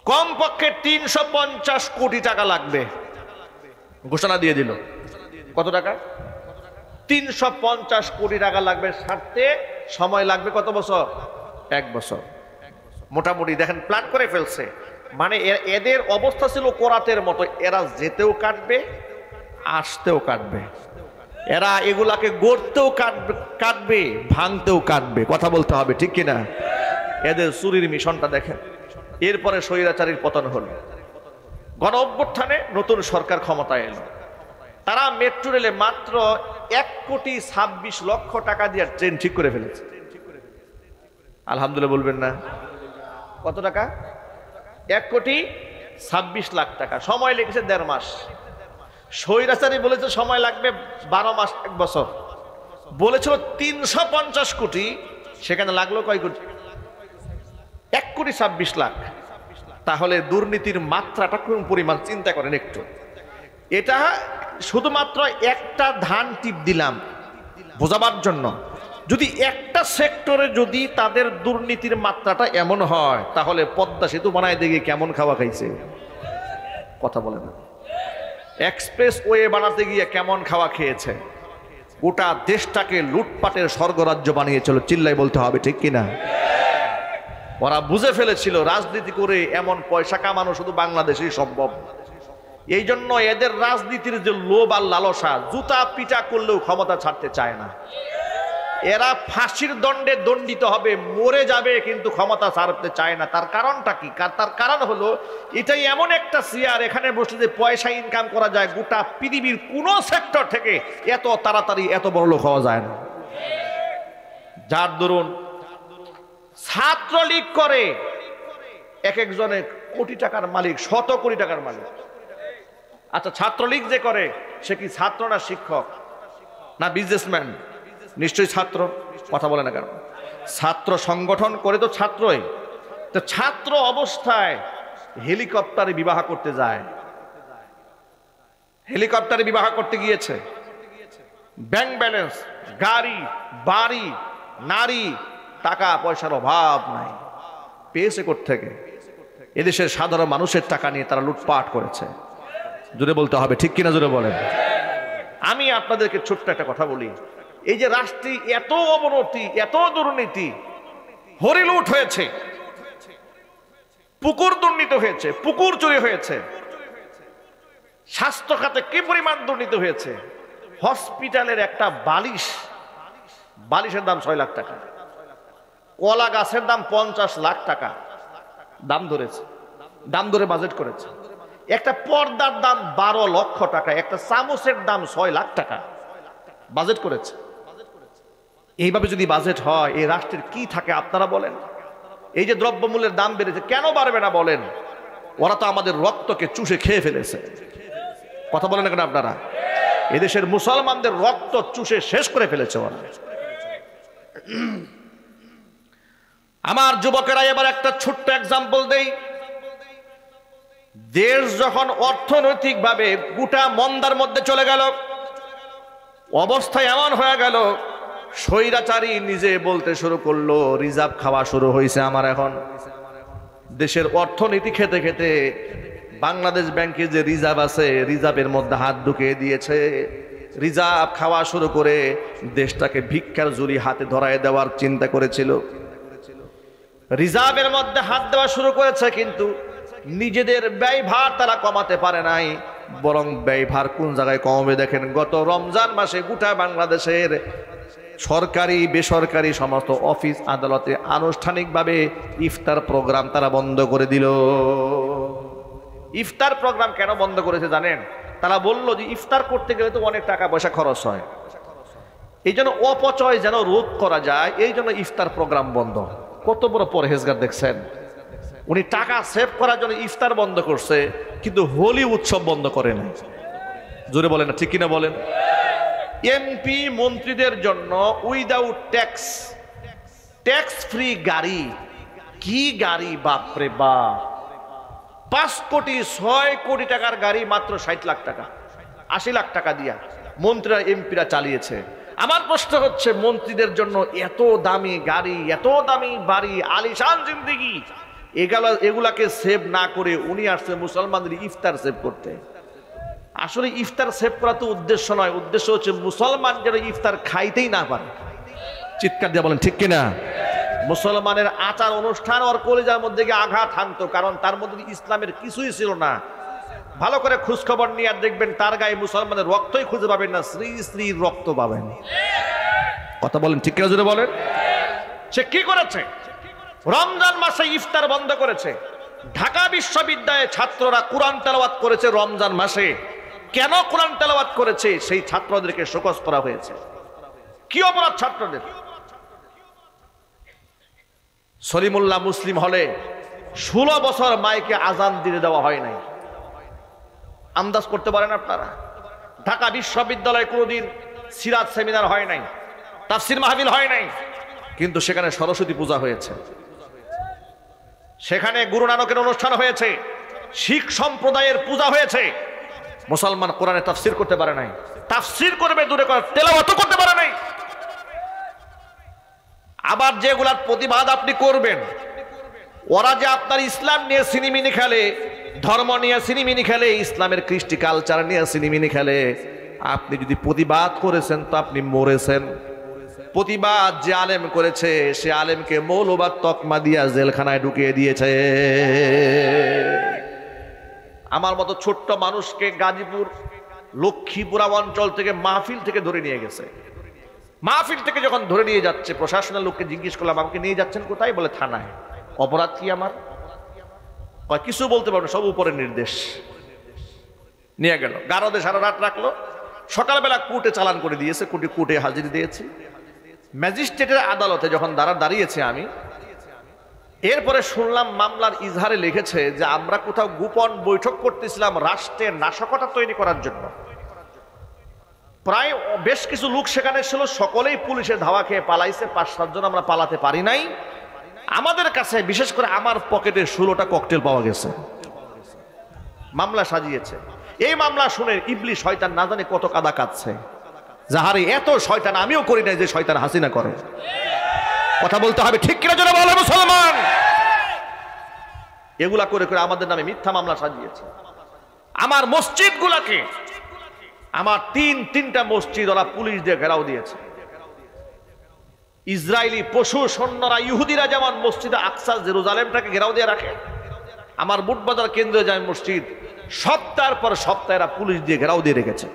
কমপক্ষে 350 কোটি টাকা লাগবে। ঘোষণা দিয়ে দিল। কত টাকা? 350 কোটি টাকা লাগবে সারতে। সময় লাগবে কত বছর? 1 বছর। মোটামুটি দেখেন প্ল্যান করে ফেলছে। মানে এদের অবস্থা ছিল কোরাতের মতো, এরা যেতেও কাটবে, আসতেও কাটবে। এরা এগুলাকে গড়তেও কাটবে, ভাঙতেও কাটবে। কথা বলতে হবে ঠিক কিনা? এদের চুরির মিশনটা দেখেন। এরপরে স্বৈরাচারীর পতন হলো, গণ অভ্যুত্থানে নতুন সরকার ক্ষমতায় এলো। তারা মেট্রো রেলে মাত্র 1,26,00,000 টাকা দিয়ে ট্রেন ঠিক করে ফেলেছে। আলহামদুলিল্লাহ বলবেন না? কত টাকা? 1,26,00,000 টাকা। সময় লেগেছে 1.5 মাস। স্বৈরাচারী বলেছে সময় লাগবে 12 মাস, 1 বছর। বলেছিল 350 কোটি, সেখানে লাগলো কয় কোটি? 1,26,00,000। তাহলে দুর্নীতির মাত্রাটা কোন পরিমাণ চিন্তা করেন একটু। এটা শুধুমাত্র একটা ধান টিপ দিলাম বোঝাবার জন্য। যদি একটা সেক্টরে যদি তাদের দুর্নীতির মাত্রাটা এমন হয়, তাহলে পদ্মা সেতু বানায় দেখে কেমন খাওয়া খাইছে? কথা বলে না। এক্সপ্রেস ওয়ে বানাতে গিয়ে কেমন খাওয়া খেয়েছে? গোটা দেশটাকে লুটপাটের স্বর্গরাজ্য বানিয়েছিল। চিল্লাই বলতে হবে ঠিক কিনা? ওরা বুঝে ফেলেছিল রাজনীতি করে এমন পয়সা কামানো শুধু বাংলাদেশেই সম্ভব। এই জন্য এদের রাজনীতির যে লোভ আর লালসা, জুতা পিটা করলেও ক্ষমতা ছাড়তে চায় না। এরা ফাঁসির দণ্ডে দণ্ডিত হবে, মরে যাবে, কিন্তু ক্ষমতা ছাড়তে চায় না। তার কারণটা কি? তার কারণ হলো এটাই এমন একটা চেয়ার, এখানে বসে যে পয়সা ইনকাম করা যায়, গোটা পৃথিবীর কোন সেক্টর থেকে এত তাড়াতাড়ি এত বড় লোক হওয়া যায় না। যার দরুন ছাত্রলীগ করে এক একজনের কোটি টাকার মালিক, শত কোটি টাকার মালিক। আচ্ছা, ছাত্রলীগ যে করে সে কি ছাত্র না শিক্ষক না বিজনেসম্যান? নিশ্চয়ই ছাত্র। কথা বলে না কেন? ছাত্র সংগঠন করে তো ছাত্রই। তো ছাত্র অবস্থায় হেলিকপ্টারে বিবাহ করতে যায়, হেলিকপ্টারে বিবাহ করতে গিয়েছে, ব্যাংক ব্যালেন্স, গাড়ি, বাড়ি, নারী, টাকা পয়সার অভাব নাই। পেয়েছে কোত্থেকে? এদেশের সাধারণ মানুষের টাকা নিয়ে তারা লুটপাট করেছে। জোরে বলতে হবে ঠিক কিনা? জোরে বলেন। আমি আপনাদেরকে ছোট্ট একটা কথা বলি। এই যে রাষ্ট্রে এত অবনতি, এত দুর্নীতি, হরিলুট হয়েছে, পুকুর দুর্নীতি হয়েছে, পুকুর চুরি হয়েছে, স্বাস্থ্য খাতে কি পরিমাণ দুর্নীতি হয়েছে। হসপিটালের একটা বালিশের দাম 6 লাখ টাকা, কলা গাছের দাম 50 লাখ টাকা দাম ধরেছে, দাম ধরে বাজেট করেছে। একটা পর্দার দাম 12 লক্ষ টাকা, একটা চামচের দাম 6 লাখ টাকা বাজেট করেছে। এইভাবে যদি বাজেট হয়, এই রাষ্ট্রের কি থাকে আপনারা বলেন? এই যে দ্রব্যমূল্যের দাম বেড়েছে, কেন বাড়বে না বলেন? ওরা তো আমাদের রক্তকে চুষে খেয়ে ফেলেছে। কথা বলেন না কেন আপনারা? এদেশের মুসলমানদের রক্ত চুষে শেষ করে ফেলেছে ওরা। আমার যুবকেরা এবার একটা ছোট্ট এক্সাম্পল দেই। দেশ যখন অর্থনৈতিকভাবে গোটা মন্দার মধ্যে চলে গেল, অবস্থা এমন হয়ে গেল, স্বৈরাচারী নিজে বলতে শুরু করলো রিজার্ভ খাওয়া শুরু হয়েছে আমার। এখন দেশের অর্থনীতি খেতে খেতে বাংলাদেশ ব্যাংকে যে রিজার্ভ আছে, রিজার্ভের মধ্যে হাত ঢুকিয়ে দিয়েছে। রিজার্ভ খাওয়া শুরু করে দেশটাকে ভিক্ষার ঝুলি হাতে ধরায় দেওয়ার চিন্তা করেছিল। রিজার্ভের মধ্যে হাত দেওয়া শুরু করেছে, কিন্তু নিজেদের ব্যয়ভার তারা কমাতে পারে নাই, বরং ব্যয়ভার কোন জায়গায় কমবে দেখেন। গত রমজান মাসে গোটা বাংলাদেশের সরকারি বেসরকারি সমস্ত অফিস আদালতে আনুষ্ঠানিকভাবে ইফতার প্রোগ্রাম তারা বন্ধ করে দিল। ইফতার প্রোগ্রাম কেন বন্ধ করেছে জানেন? তারা বলল যে ইফতার করতে গেলে তো অনেক টাকা পয়সা খরচ হয়, এই জন্য অপচয় যেন রোধ করা যায়, এই জন্য ইফতার প্রোগ্রাম বন্ধ। কত বড় পরহেজগার দেখছেন, উনি টাকা সেভ করার জন্য ইফতার বন্ধ করছে, কিন্তু হোলি উৎসব বন্ধ করে নাই। জোরে বলেন না, ঠিক কিনা বলেন? এমপি মন্ত্রীদের জন্য উইদাউট ট্যাক্স, ট্যাক্স ফ্রি গাড়ি, কি গাড়ি বাপরে বাপ, 5 কোটি 6 কোটি টাকার গাড়ি মাত্র 60 লাখ টাকা 80 লাখ টাকা দিয়া মন্ত্রীরা এমপিরা চালিয়েছে। আমার প্রশ্ন হচ্ছে, মন্ত্রীদের জন্য এত দামি গাড়ি, এত দামি বাড়ি, আলিশান জিন্দেগি, এগুলাকে সেভ না করে উনি আসছে মুসলমানদের ইফতার সেভ করতে। আসলে ইফতার সেভ করা তো উদ্দেশ্য নয়, উদ্দেশ্য হচ্ছে মুসলমান যেন ইফতার খাইতেই না পারে। চিৎকার দিয়ে বলেন ঠিক কিনা? মুসলমানের আচার অনুষ্ঠান ওর কলিজার মধ্যে গিয়ে আঘাত হানতো, কারণ তার মধ্যে ইসলামের কিছুই ছিল না। ভালো করে খোঁজ খবর নিয়ে দেখবেন তার গায়ে মুসলমানের রক্তই খুঁজে পাবেন না, শ্রী শ্রী রক্ত পাবেন। কথা বলেন ঠিক কিনা, জোরে বলেন। সে কি করেছে? রমজান মাসে ইফতার বন্ধ করেছে। ঢাকা বিশ্ববিদ্যালয়ে ছাত্ররা কোরআন তেলাওয়াত করেছে রমজান মাসে। কেন কোরআন তেলাওয়াত করেছে? সেই ছাত্রদেরকে শোকজ করা হয়েছে। কি অপরাধ ছাত্রদের? সলিমুল্লাহ মুসলিম হলে 16 বছর মাইকে আজান দিতে দেওয়া হয় নাই। আন্দাজ করতে পারেন আপনারা? ঢাকা বিশ্ববিদ্যালয়ে কোনোদিন সিরাত সেমিনার হয় নাই, তাফসির মাহফিল হয় নাই, কিন্তু সেখানে সরস্বতী পূজা হয়েছে, সেখানে গুরু নানকের অনুষ্ঠান হয়েছে, শিখ সম্প্রদায়ের পূজা হয়েছে। মুসলমান কোরআনে তাফসির করতে পারে নাই, তাফসির করবে দূরে করে তেলাওয়াতও করতে পারে নাই। আবার যেগুলার প্রতিবাদ আপনি করবেন, ওরা যে আপনার ইসলাম নিয়ে সিনেমিনি খেলে, ধর্ম নিয়ে সিনেমিনি খেলে, ইসলামের কৃষ্টি কালচার নিয়ে সিনেমিনি খেলে, আপনি যদি প্রতিবাদ করেছেন তো আপনি মরেছেন। প্রতিবাদ যে আলেম করেছে সে আলেমকে মৌলবাদ তকমা দিয়া জেলখানায় ঢুকিয়ে দিয়েছে। আমার মতো ছোট্ট মানুষকে গাজীপুর লক্ষ্মীপুরা অঞ্চল থেকে মাহফিল থেকে ধরে নিয়ে গেছে। মাহফিল থেকে যখন ধরে নিয়ে যাচ্ছে, প্রশাসনের লোককে জিজ্ঞেস করলাম আমাকে নিয়ে যাচ্ছেন কোথায়? বলে থানায়। অপরাধ কি আমার? কিছু বলতে পারবে, সব উপরের নির্দেশ। নিয়ে গেল, গারদে সারা রাত রাখলো, সকালবেলা কোর্টে চালান করে দিয়েছে, কোর্টে হাজির দিয়েছি। ম্যাজিস্ট্রেটের আদালতে যখন দাঁড়িয়েছে আমি, এরপরে শুনলাম মামলার ইজহারে লিখেছে যে আমরা কোথাও গোপন বৈঠক করতেছিলাম রাষ্ট্রের নাশকতা তৈরি করার জন্য। প্রায় বেশ কিছু লোক সেখানে ছিল, সকলেই পুলিশের ধাওয়া খেয়ে পালাইছে, 5-7 জন আমরা পালাতে পারি নাই। আমাদের কাছে বিশেষ করে আমার পকেটে 16টা ককটেল পাওয়া গেছে। মামলা সাজিয়েছে। এই মামলা শুনে ইবলিশ শয়তান না জানে কত কাদা কাঁদছে, যাহারে এত শয়তান আমিও করি নাই যে শয়তান হাসিনা করে। কথা বলতে হবে ঠিক কিনা, জোরে বলো মুসলমান। এগুলা করে করে আমাদের নামে মিথ্যা মামলা সাজিয়েছে। আমার মসজিদ গুলাকে, আমার তিনটা মসজিদ ওরা পুলিশ দিয়ে ঘেরাও দিয়েছে। ইসরায়েলি পশু সৈন্যরা, ইহুদিরা যেমন মসজিদে আকসা জেরুজালেমটাকে ঘেরাও দিয়ে রাখে, আমার বুটবাজার কেন্দ্রীয় জামে মসজিদ সপ্তাহের পর সপ্তাহ এরা পুলিশ দিয়ে ঘেরাও দিয়ে রেখেছে।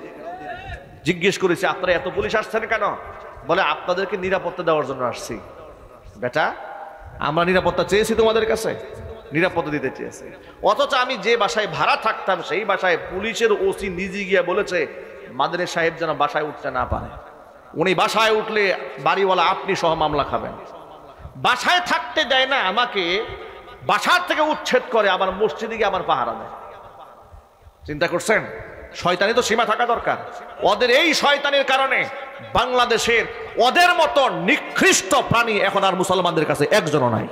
জিজ্ঞেস করেছি আপনারা এত পুলিশ আসছেন কেন? বলে আপনাদেরকে নিরাপত্তা দেওয়ার জন্য আসছি। বেটা, আমরা নিরাপত্তা চেয়েছি তোমাদের কাছে? নিরাপত্তা দিতে চেয়েছি। অথচ আমি যে বাসায় ভাড়া থাকতাম সেই বাসায় পুলিশের ওসি নিজে গিয়ে বলেছে মাদানী সাহেব যেন বাসায় উঠতে না পারে। উনি বাসায় উঠলে বাড়িওয়ালা আপনি সহ মামলা খাবেন। বাসায় থাকতে দেয় না আমাকে, বাসার থেকে উচ্ছেদ করে, আবার মসজিদে গিয়ে আমার পাহারা দেয়। চিন্তা করছেন? শয়তানি তো সীমা থাকা দরকার। ওদের এই শয়তানির কারণে বাংলাদেশের ওদের মতো নিকৃষ্ট প্রাণী এখন আর মুসলমানদের কাছে একজনও নাই।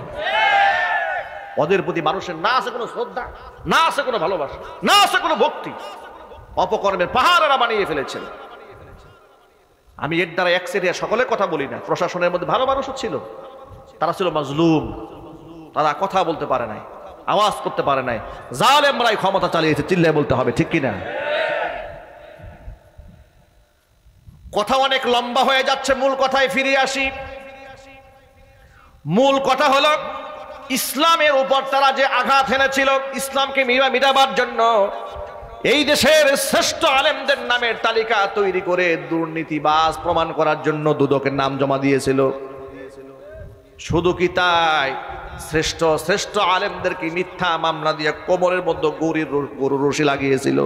ওদের প্রতি মানুষের না আছে কোনো শ্রদ্ধা, না আছে কোনো ভালোবাসা, না আছে কোনো ভক্তি। অপকর্মের পাহাড় এরা বানিয়ে ফেলেছে। আমি এর দ্বারা একচেটিয়া সকলের কথা বলি না। প্রশাসনের মধ্যে ভালো মানুষও ছিল, তারা ছিল মাজলুম, তারা কথা বলতে পারে নাই, আওয়াজ করতে পারে নাই। জালেমরাই ক্ষমতা চালিয়েছে, চিল্লায় বলতে হবে ঠিক কিনা। কথা অনেক লম্বা হয়ে যাচ্ছে, মূল কথায় ফিরে আসি। মূল কথা হলো ইসলামের উপর তারা যে আঘাত এনেছিল, ইসলামকে মিটাবার জন্য এই দেশের শ্রেষ্ঠ আলেমদের নামের তালিকা তৈরি করে দুর্নীতিবাজ প্রমাণ করার জন্য দুদকের নাম জমা দিয়েছিল। শুধু কি তাই, শ্রেষ্ঠ শ্রেষ্ঠ আলেমদেরকে মিথ্যা মামলা দিয়ে কোমরের মধ্যে গরুর রশি লাগিয়েছিল।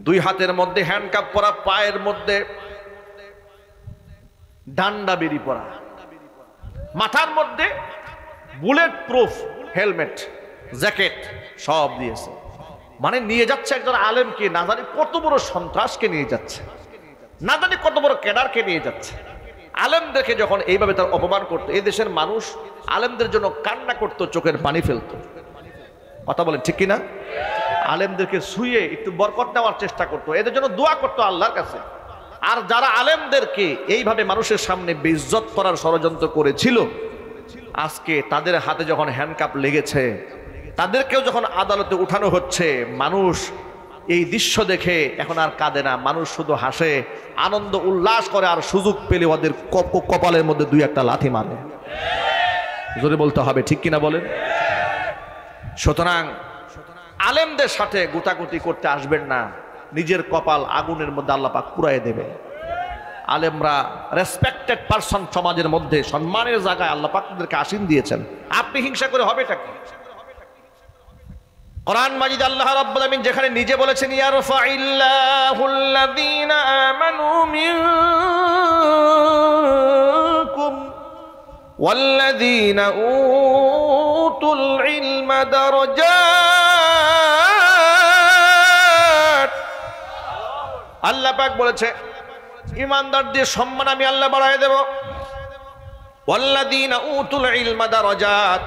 দুই হাতের মধ্যে হ্যান্ডকাপ পরা, পায়ের মধ্যে ডান্ডা বেরি পরা, মাথার মধ্যে বুলেট প্রুফ হেলমেট, জ্যাকেট সব দিয়েছে। মানে নিয়ে যাচ্ছে একজন আলেমকে, না জানি কত বড় সন্ত্রাসকে নিয়ে যাচ্ছে, না জানি কত বড় ক্যাডারকে নিয়ে যাচ্ছে। আলেমদেরকে যখন এইভাবে তার অপমান করতো, এই দেশের মানুষ আলেমদের জন্য কান্না করতো, চোখের পানি ফেলতো। কথা বলেন ঠিক কিনা? আলেমদেরকে শুয়ে একটু বরকত নেওয়ার চেষ্টা করতো, এদের জন্য দোয়া করতো আল্লাহর কাছে। আর যারা আলেমদেরকে এইভাবে মানুষের সামনে বেইজ্জত করার ষড়যন্ত্র করেছিল, আজকে তাদের হাতে যখন হ্যান্ডকাপ লেগেছে, তাদেরকেও যখন আদালতে উঠানো হচ্ছে, মানুষ এই দৃশ্য দেখে এখন আর কাঁদে না, মানুষ শুধু হাসে, আনন্দ উল্লাস করে, আর সুযোগ পেলে ওদের কপালের মধ্যে দুই একটা লাথি মারে। জোরে বলতে হবে ঠিক কিনা বলেন? সুতরাং আলেমদের সাথে গুতাগুতি করতে আসবেন না, নিজের কপাল আগুনের মধ্যে আল্লাহ পাক পুড়ায় দেবে। আলেমরা রেসপেক্টেড পারসন, সমাজের মধ্যে সম্মানের জায়গায় আল্লাহ পাক তাদেরকে আসীন দিয়েছেন। আপনি হিংসা করে হবেটা কি? কোরআন মাজিদ আল্লাহ রাব্বুল আমিন যেখানে নিজে বলেছেন, ইয়ারফাইল্লাহুল্লাযীনা আমানু মিনকুম ওয়াল্লাযীনা উতুল ইলমা দারাজাত। আল্লাহ পাক বলেছে, ঈমানদারদের সম্মান আমি আল্লাহ বাড়ায় দেব। ওয়াল্লাযীনা উতুল ইলমা দারাজাত,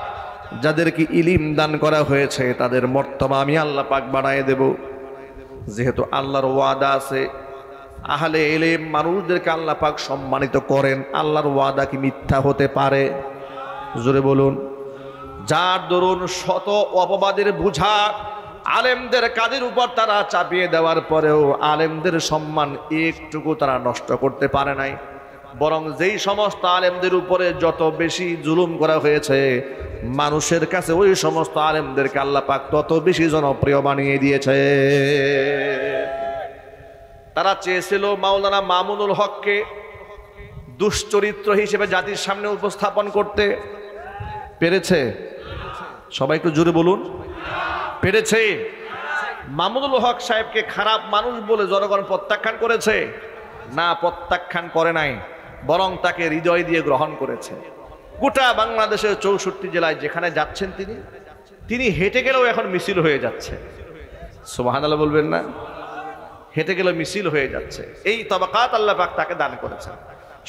যাদেরকে ইলম দান করা হয়েছে তাদের মর্তবা আমি আল্লাহ পাক বাড়ায় দেব। যেহেতু আল্লাহর ওয়াদা আছে, আহলে ইলম মানুষদেরকে আল্লাহ পাক সম্মানিত করেন, আল্লাহর ওয়াদা কি মিথ্যা হতে পারে? জোরে বলুন। যার দরুন শত অপবাদের বোঝা আলেমদের কাঁধের উপর তারা চাপিয়ে দেওয়ার পরেও আলেমদের সম্মান একটুকু তারা নষ্ট করতে পারে নাই, বরং যেই সমস্ত আলেমদের উপরে যত বেশি জুলুম করা হয়েছে, মানুষের কাছে ওই সমস্ত আলেমদেরকে আল্লাহ পাক তত বেশি জনপ্রিয় বানিয়ে দিয়েছে। তারা চেয়েছিল মাওলানা মামুনুল হককে দুশ্চরিত্র হিসেবে জাতির সামনে উপস্থাপন করতে, পেরেছে? সবাই একটু জোরে বলুন, পেরেছে? মামুনুল হক সাহেবকে খারাপ মানুষ বলে জনগণ প্রত্যাখ্যান করেছে? না, প্রত্যাখ্যান করে নাই, বরং তাকে হৃদয় দিয়ে গ্রহণ করেছে। গোটা বাংলাদেশের 64 জেলায় যেখানে যাচ্ছেন তিনি হেঁটে গেলেও এখন মিছিল হয়ে যাচ্ছে। সুবহানাল্লাহ বলবেন না? হেঁটে গেলেও মিছিল হয়ে যাচ্ছে। এই তবাকাত আল্লাহ পাক তাকে দান করেছেন।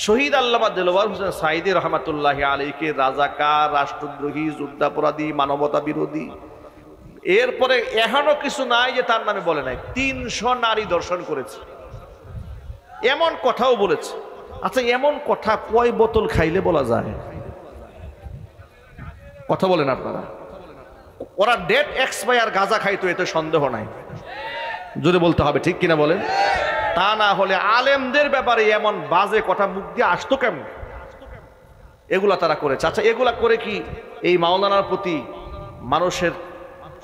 শহীদ আল্লামা দেলোয়ার হোসেন সাঈদী রহমাতুল্লাহি আলাইহিকে রাজাকার, রাষ্ট্রদ্রোহী, যুদ্ধাপরাধী, মানবতা বিরোধী, এরপরে এখনো কিছু নাই যে তার নামে বলে নাই। 300 নারী দর্শন করেছে, এমন কথাও বলেছে। আচ্ছা, এমন কথা কয় বোতল খাইলে বলা যায়? কথা বলেন আপনারা। ওরা ডেট এক্সপায়ার গাঁজা খাইতো, এতে সন্দেহ নাই। জোরে বলতে হবে ঠিক কিনা বলেন? তা না হলে আলেমদের ব্যাপারে এমন বাজে কথা মুখ দিয়ে আসতো কেমন? এগুলা তারা করেছে। আচ্ছা, এগুলা করে কি এই মাওলানার প্রতি মানুষের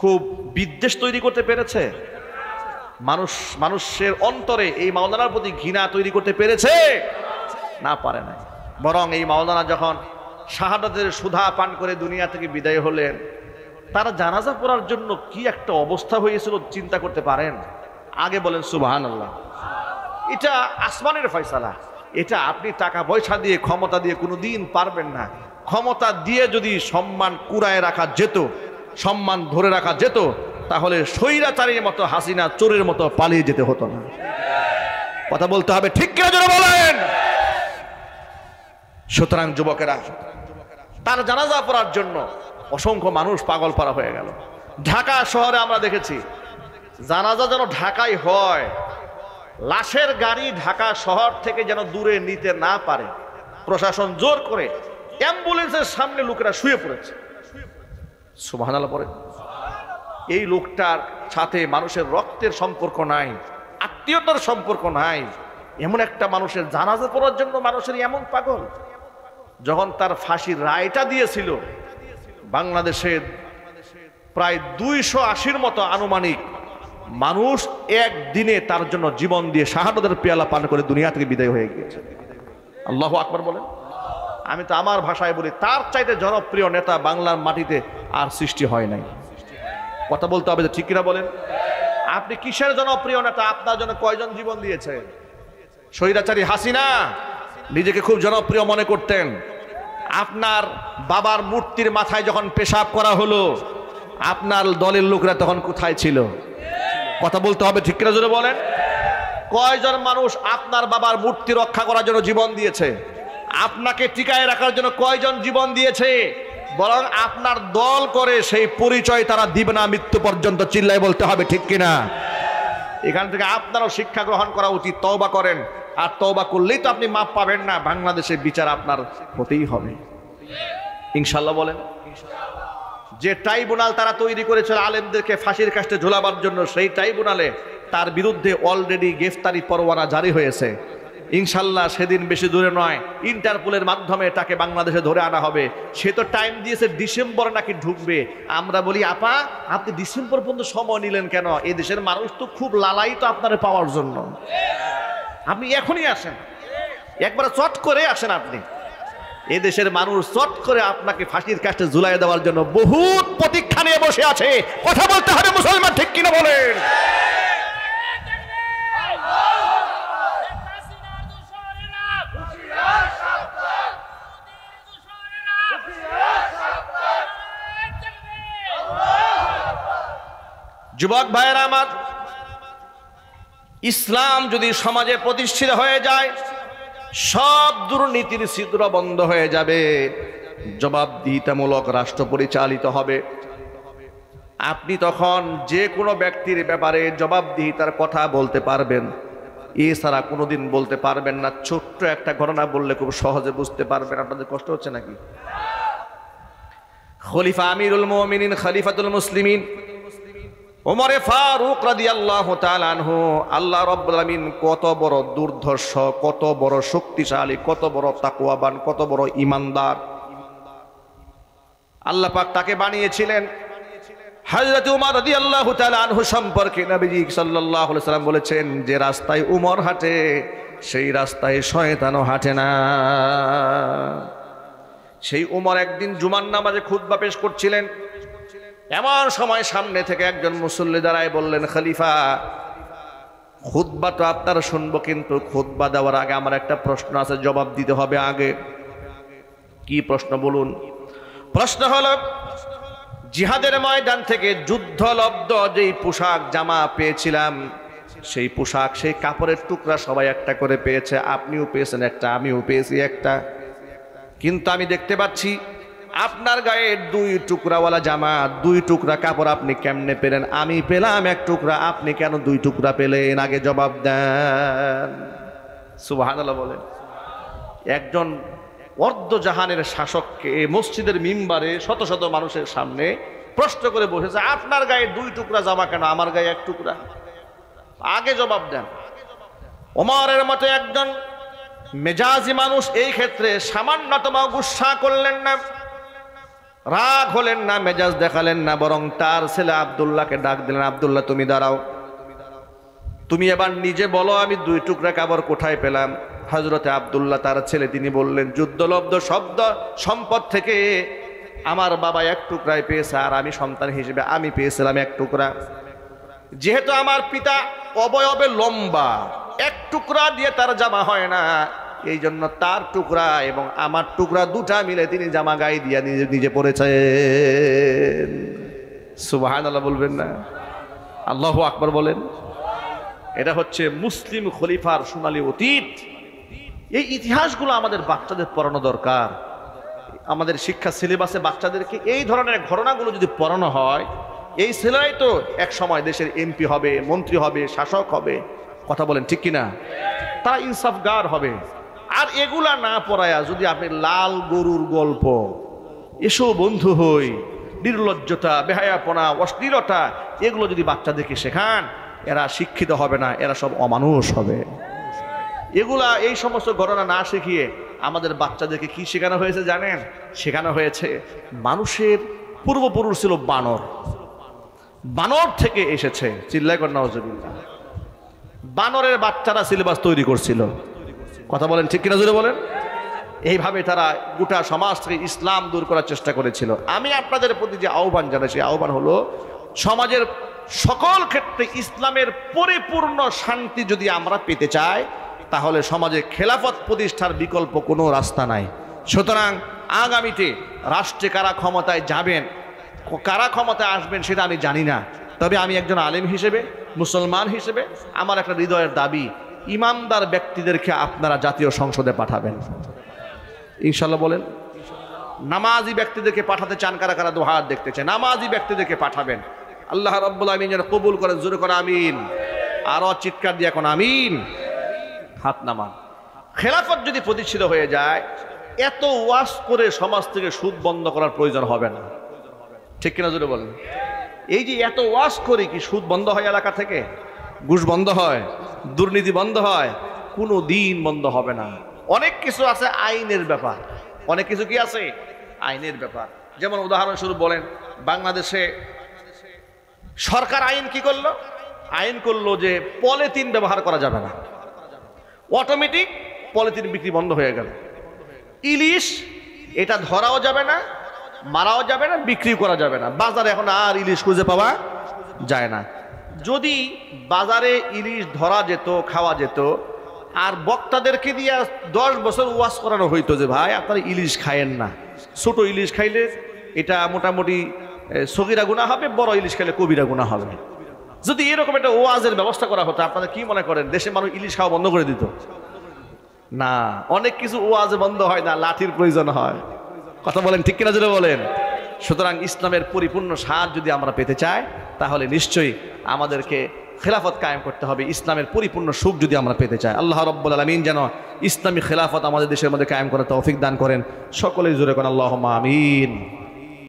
খুব বিদ্বেষ তৈরি করতে পেরেছে? মানুষের অন্তরে এই মাওলানার প্রতি ঘৃণা তৈরি করতে পেরেছে? না, পারে নাই। বরং এই মাওলানা যখন শাহাদাতের সুধা পান করে দুনিয়া থেকে বিদায় হলেন, তারা জানাজা পড়ার জন্য কি একটা অবস্থা হয়েছিল চিন্তা করতে পারেন? আগে বলেন সুবহানাল্লাহ। এটা আসমানের ফয়সালা। এটা আপনি টাকা পয়সা দিয়ে, ক্ষমতা দিয়ে কোনোদিন পারবেন না। ক্ষমতা দিয়ে যদি সম্মান কুড়ায় রাখা যেত, সম্মান ধরে রাখা যেত, তাহলে স্বৈরাচারীর মতো, হাসিনা চোরের মতো পালিয়ে যেতে হতো না। কথা বলতে হবে ঠিক কিনা জোরে বলেন। সুতরাং যুবকেরা, তার জানাজা পড়ার জন্য অসংখ্য মানুষ পাগল পারা হয়ে গেল। ঢাকা শহরে আমরা দেখেছি জানাজা যেন ঢাকায় হয়, লাশের গাড়ি ঢাকা শহর থেকে যেন দূরে নিতে না পারে, প্রশাসন জোর করে অ্যাম্বুলেন্সের সামনে লোকেরা শুয়ে পড়েছে। সুবহানাল্লাহ পড়ে। এই লোকটার সাথে মানুষের রক্তের সম্পর্ক নাই, আত্মীয়তার সম্পর্ক নাই, এমন একটা মানুষের জানাজা পড়ার জন্য মানুষের এমন পাগল। যখন তার ফাঁসির রায়টা দিয়েছিল, বাংলাদেশের প্রায় 280-র মতো আনুমানিক মানুষ একদিনে তার জন্য জীবন দিয়ে শাহাদাতের পেয়ালা পান করে দুনিয়া থেকে বিদায় হয়ে গিয়েছে। আল্লাহু আকবার বলেন। আমি তো আমার ভাষায় বলি, তার চাইতে জনপ্রিয় নেতা বাংলার মাটিতে আর সৃষ্টি হয় নাই। কথা বলতে হবে ঠিক কিনা বলেন? আপনি কিসের জনপ্রিয় নেতা? আপনার জন্য কয়জন জীবন দিয়েছে? স্বৈরাচারী হাসিনা নিজেকে খুব জনপ্রিয় মনে করতেন। আপনার বাবার মূর্তির মাথায় যখন পেশাব করা হলো, আপনার দলের লোকরা তখন কোথায় ছিল? কথা বলতে হবে, ঠিক কিনা জোরে বলেন। কয়জন মানুষ আপনার বাবার মূর্তি রক্ষা করার জন্য জীবন দিয়েছে? আপনাকে টিকায় রাখার জন্য কয়জন জীবন দিয়েছে? বরং আপনার দল করে সেই পরিচয় তারা দিবে না মৃত্যু পর্যন্ত। চিল্লায় বলতে হবে, ঠিক কিনা? এখান থেকে আপনারও শিক্ষা গ্রহণ করা উচিত। তওবা করেন, আর তওবা করলেই তো আপনি মাপ পাবেন না। বাংলাদেশের বিচার আপনার হতেই হবে ইনশাল্লাহ। বলেন। যে ট্রাইব্যুনাল তারা তৈরি করেছিল আলেমদেরকে ফাঁসির কাস্টে ঝোলাবার জন্য, সেই ট্রাইব্যুনালে তার বিরুদ্ধে অলরেডি গ্রেফতারি পরোয়ানা জারি হয়েছে। ইনশাল্লাহ সেদিন বেশি দূরে নয়, ইন্টারপোলের মাধ্যমে তাকে বাংলাদেশে ধরে আনা হবে। সে তো টাইম দিয়েছে ডিসেম্বর নাকি ঢুকবে। আমরা বলি, আপা আপনি ডিসেম্বর পর্যন্ত সময় নিলেন কেন? এই দেশের মানুষ তো খুব লালায়িত আপনারে পাওয়ার জন্য। আপনি এখনই আসেন, একবার চট করে আসেন। আপনি এই দেশের মানুষ চট করে আপনাকে ফাঁসির কাস্টে ঝুলাই দেওয়ার জন্য বহুত প্রতীক্ষা নিয়ে বসে আছে। কথা বলতে হবে মুসলমান, ঠিক কিনা বলেন? যুবক ভাইয়েরা আমার, ইসলাম যদি সমাজে প্রতিষ্ঠিত হয়ে যায়, সব দুর্নীতির ছিদ্র বন্ধ হয়ে যাবে, জবাবদিহিতামূলক রাষ্ট্র পরিচালিত হবে। আপনি তখন যে কোনো ব্যক্তির ব্যাপারে জবাবদিহিতার কথা বলতে পারবেন, এছাড়া কোনোদিন বলতে পারবেন না। ছোট্ট একটা ঘটনা বললে খুব সহজে বুঝতে পারবেন। আপনাদের কষ্ট হচ্ছে নাকি? খলিফা আমিরুল মুমিনিন, খলিফাতুল মুসলিমিন ওমরে ফারুক রাদিয়াল্লাহু তাআলা আনহু, আল্লাহ রাব্বুল আলামিন কত বড় দুর্ধর্ষ, কত বড় শক্তিশালী, কত বড় তাকওয়াবান, কত বড় ঈমানদার আল্লাহ পাক তাকে বানিয়েছিলেন। হযরত উমর রাদিয়াল্লাহু তাআলা আনহু সম্পর্কে নবীজি সাল্লাল্লাহু আলাইহি সাল্লাম বলেছেন, যে রাস্তায় উমর হাঁটে সেই রাস্তায় শয়তানও হাঁটে না। সেই উমর একদিন জুমার নামাজে খুতবা পেশ করছিলেন। এমন সময় সামনে থেকে একজন মুসল্লি দাঁড়ায় বললেন, খলিফা খুতবা তো আপনারা শুনবো, কিন্তু খুতবা দেওয়ার আগে আমার একটা প্রশ্ন আছে, জবাব দিতে হবে আগে। কি প্রশ্ন বলুন? প্রশ্ন হলো, জিহাদের ময়দান থেকে যুদ্ধলব্ধ যেই পোশাক জামা পেয়েছিলাম, সেই পোশাক, সেই কাপড়ের টুকরা সবাই একটা করে পেয়েছে। আপনিও পেয়েছেন একটা, আমিও পেয়েছি একটা। কিন্তু আমি দেখতে পাচ্ছি আপনার গায়ে 2 টুকরাওয়ালা জামা, 2 টুকরা কাপড় আপনি কেমনে পেলেন? আমি পেলাম 1 টুকরা, আপনি কেন 2 টুকরা পেলেন? আগে জবাব দেন। সুবহানাল্লাহ বলেন। একজন অর্ধজাহানের শাসককে মসজিদের মিম্বারে শত শত মানুষের সামনে প্রশ্ন করে বসেছে, আপনার গায়ে 2 টুকরা জামা কেন, আমার গায়ে 1 টুকরা? আগে জবাব দেন। ওমরের মতো একজন মেজাজি মানুষ এই ক্ষেত্রে সামান্যতম গুসা করলেন না, রাগ হলেন না, মেজাজ দেখালেন না, বরং তার ছেলে আব্দুল্লাহকে ডাক দিলেন, আব্দুল্লাহ তুমি দাঁড়াও, তুমি এবার নিজে বলো আমি 2 টুকরা কাপড় কোথায় পেলাম? হযরতে আব্দুল্লাহ তার ছেলে, তিনি বললেন, যুদ্ধলব্ধ শব্দ সম্পদ থেকে আমার বাবা 1 টুকরাই পেয়েছে, আর আমি সন্তান হিসেবে আমি পেয়েছিলাম 1 টুকরা। যেহেতু আমার পিতা অবয়বে লম্বা, 1 টুকরা দিয়ে তার জামা হয় না, এই জন্য তার টুকরা এবং আমার টুকরা 2টা মিলে তিনি জামা গায়ে দিয়ে নিজে নিজে পড়েছেন। সুবহানাল্লাহ বলবেন না? আল্লাহু আকবার বলেন। এটা হচ্ছে মুসলিম খলিফার সোনালী অতীত। এই ইতিহাসগুলো আমাদের বাচ্চাদের পড়ানো দরকার। আমাদের শিক্ষা সিলেবাসে বাচ্চাদেরকে এই ধরনের ঘটনাগুলো যদি পড়ানো হয়, এই ছেলেরাই তো এক সময় দেশের এমপি হবে, মন্ত্রী হবে, শাসক হবে। কথা বলেন ঠিক কিনা? তারা ইনসাফগার হবে। আর এগুলা না পড়ায়া যদি আপনি লাল গরুর গল্প, এসো বন্ধু হই, নির্লজ্জতা, বেহায়াপনা, অশ্লীলতা, এগুলো যদি বাচ্চাদেরকে শেখান, এরা শিক্ষিত হবে না, এরা সব অমানুষ হবে। এগুলা, এই সমস্ত ঘটনা না শিখিয়ে আমাদের বাচ্চাদেরকে কি শেখানো হয়েছে জানেন? শেখানো হয়েছে মানুষের পূর্বপুরুষ ছিল বানর, বানর থেকে এসেছে। চিল্লাই কর নাউজুবিল্লাহ। বানরের বাচ্চারা সিলেবাস তৈরি করছিল। কথা বলেন ঠিক কিনা জোরে বলেন। এইভাবে তারা গোটা সমাজ থেকে ইসলাম দূর করার চেষ্টা করেছিল। আমি আপনাদের প্রতি যে আহ্বান জানাই, সেই আহ্বান হলো সমাজের সকল ক্ষেত্রে ইসলামের পরিপূর্ণ শান্তি যদি আমরা পেতে চাই, তাহলে সমাজে খেলাফত প্রতিষ্ঠার বিকল্প কোনো রাস্তা নাই। সুতরাং আগামীতে রাষ্ট্রে কারা ক্ষমতায় যাবেন, কারা ক্ষমতায় আসবেন সেটা আমি জানি না, তবে আমি একজন আলেম হিসেবে, মুসলমান হিসেবে আমার একটা হৃদয়ের দাবি, ইমানদার ব্যক্তিদেরকে আপনারা জাতীয় সংসদে পাঠাবেন ইনশাল্লাহ। বলেন, নামাজি ব্যক্তিদেরকে পাঠাতে চান কারা কারা? দুহাত দেখতে চান। নামাজি ব্যক্তিদেরকে পাঠাবেন। আল্লাহ রাব্বুল আমিন যেন কবুল করেন। জোরে করে আমিন, আরো চিৎকার দিয়ে এখন আমিন। হাত নামান। খেলাফত যদি প্রতিষ্ঠিত হয়ে যায়, এত ওয়াজ করে সমাজ থেকে সুদ বন্ধ করার প্রয়োজন হবে না, ঠিক কিনা? জোরে বলেন। এই যে এত ওয়াজ করি, কি সুদ বন্ধ হয় এলাকা থেকে? ঘুষ বন্ধ হয়? দুর্নীতি বন্ধ হয়? কোনো দিন বন্ধ হবে না। অনেক কিছু আছে আইনের ব্যাপার, অনেক কিছু কি আছে আইনের ব্যাপার। যেমন উদাহরণস্বরূপ বলেন, বাংলাদেশে সরকার আইন কি করলো? আইন করলো যে পলিথিন ব্যবহার করা যাবে না, অটোমেটিক পলিথিন বিক্রি বন্ধ হয়ে গেল। ইলিশ এটা ধরাও যাবে না, মারাও যাবে না, বিক্রি করা যাবে না। বাজারে এখন আর ইলিশ খুঁজে পাওয়া যায় না। যদি বাজারে ইলিশ ধরা যেত, খাওয়া যেত, আর বক্তাদেরকে দিয়ে 10 বছর ওয়াজ করানো হইতো যে ভাই আপনারা ইলিশ খায়েন না, ছোট ইলিশ খাইলে এটা মোটামুটি সগীরা গুনাহ হবে, বড় ইলিশ খাইলে কবিরা গুনাহ হবে। যদি এরকম একটা ওয়াজের ব্যবস্থা করা হতো, আপনারা কি মনে করেন দেশের মানুষ ইলিশ খাওয়া বন্ধ করে দিত? না, অনেক কিছু ওয়াজ বন্ধ হয় না, লাঠির প্রয়োজন হয়। কথা বলেন, ঠিক কিনা? যদি বলেন। সুতরাং ইসলামের পরিপূর্ণ স্বাদ যদি আমরা পেতে চাই, তাহলে নিশ্চয়ই আমাদেরকে খেলাফত কায়েম করতে হবে। ইসলামের পরিপূর্ণ সুখ যদি আমরা পেতে চাই, আল্লাহ রাব্বুল আলামিন যেন ইসলামী খেলাফত আমাদের দেশের মধ্যে কায়েম করার তৌফিক দান করেন। সকলেই জোরে করেন আল্লাহুম্মা আমিন।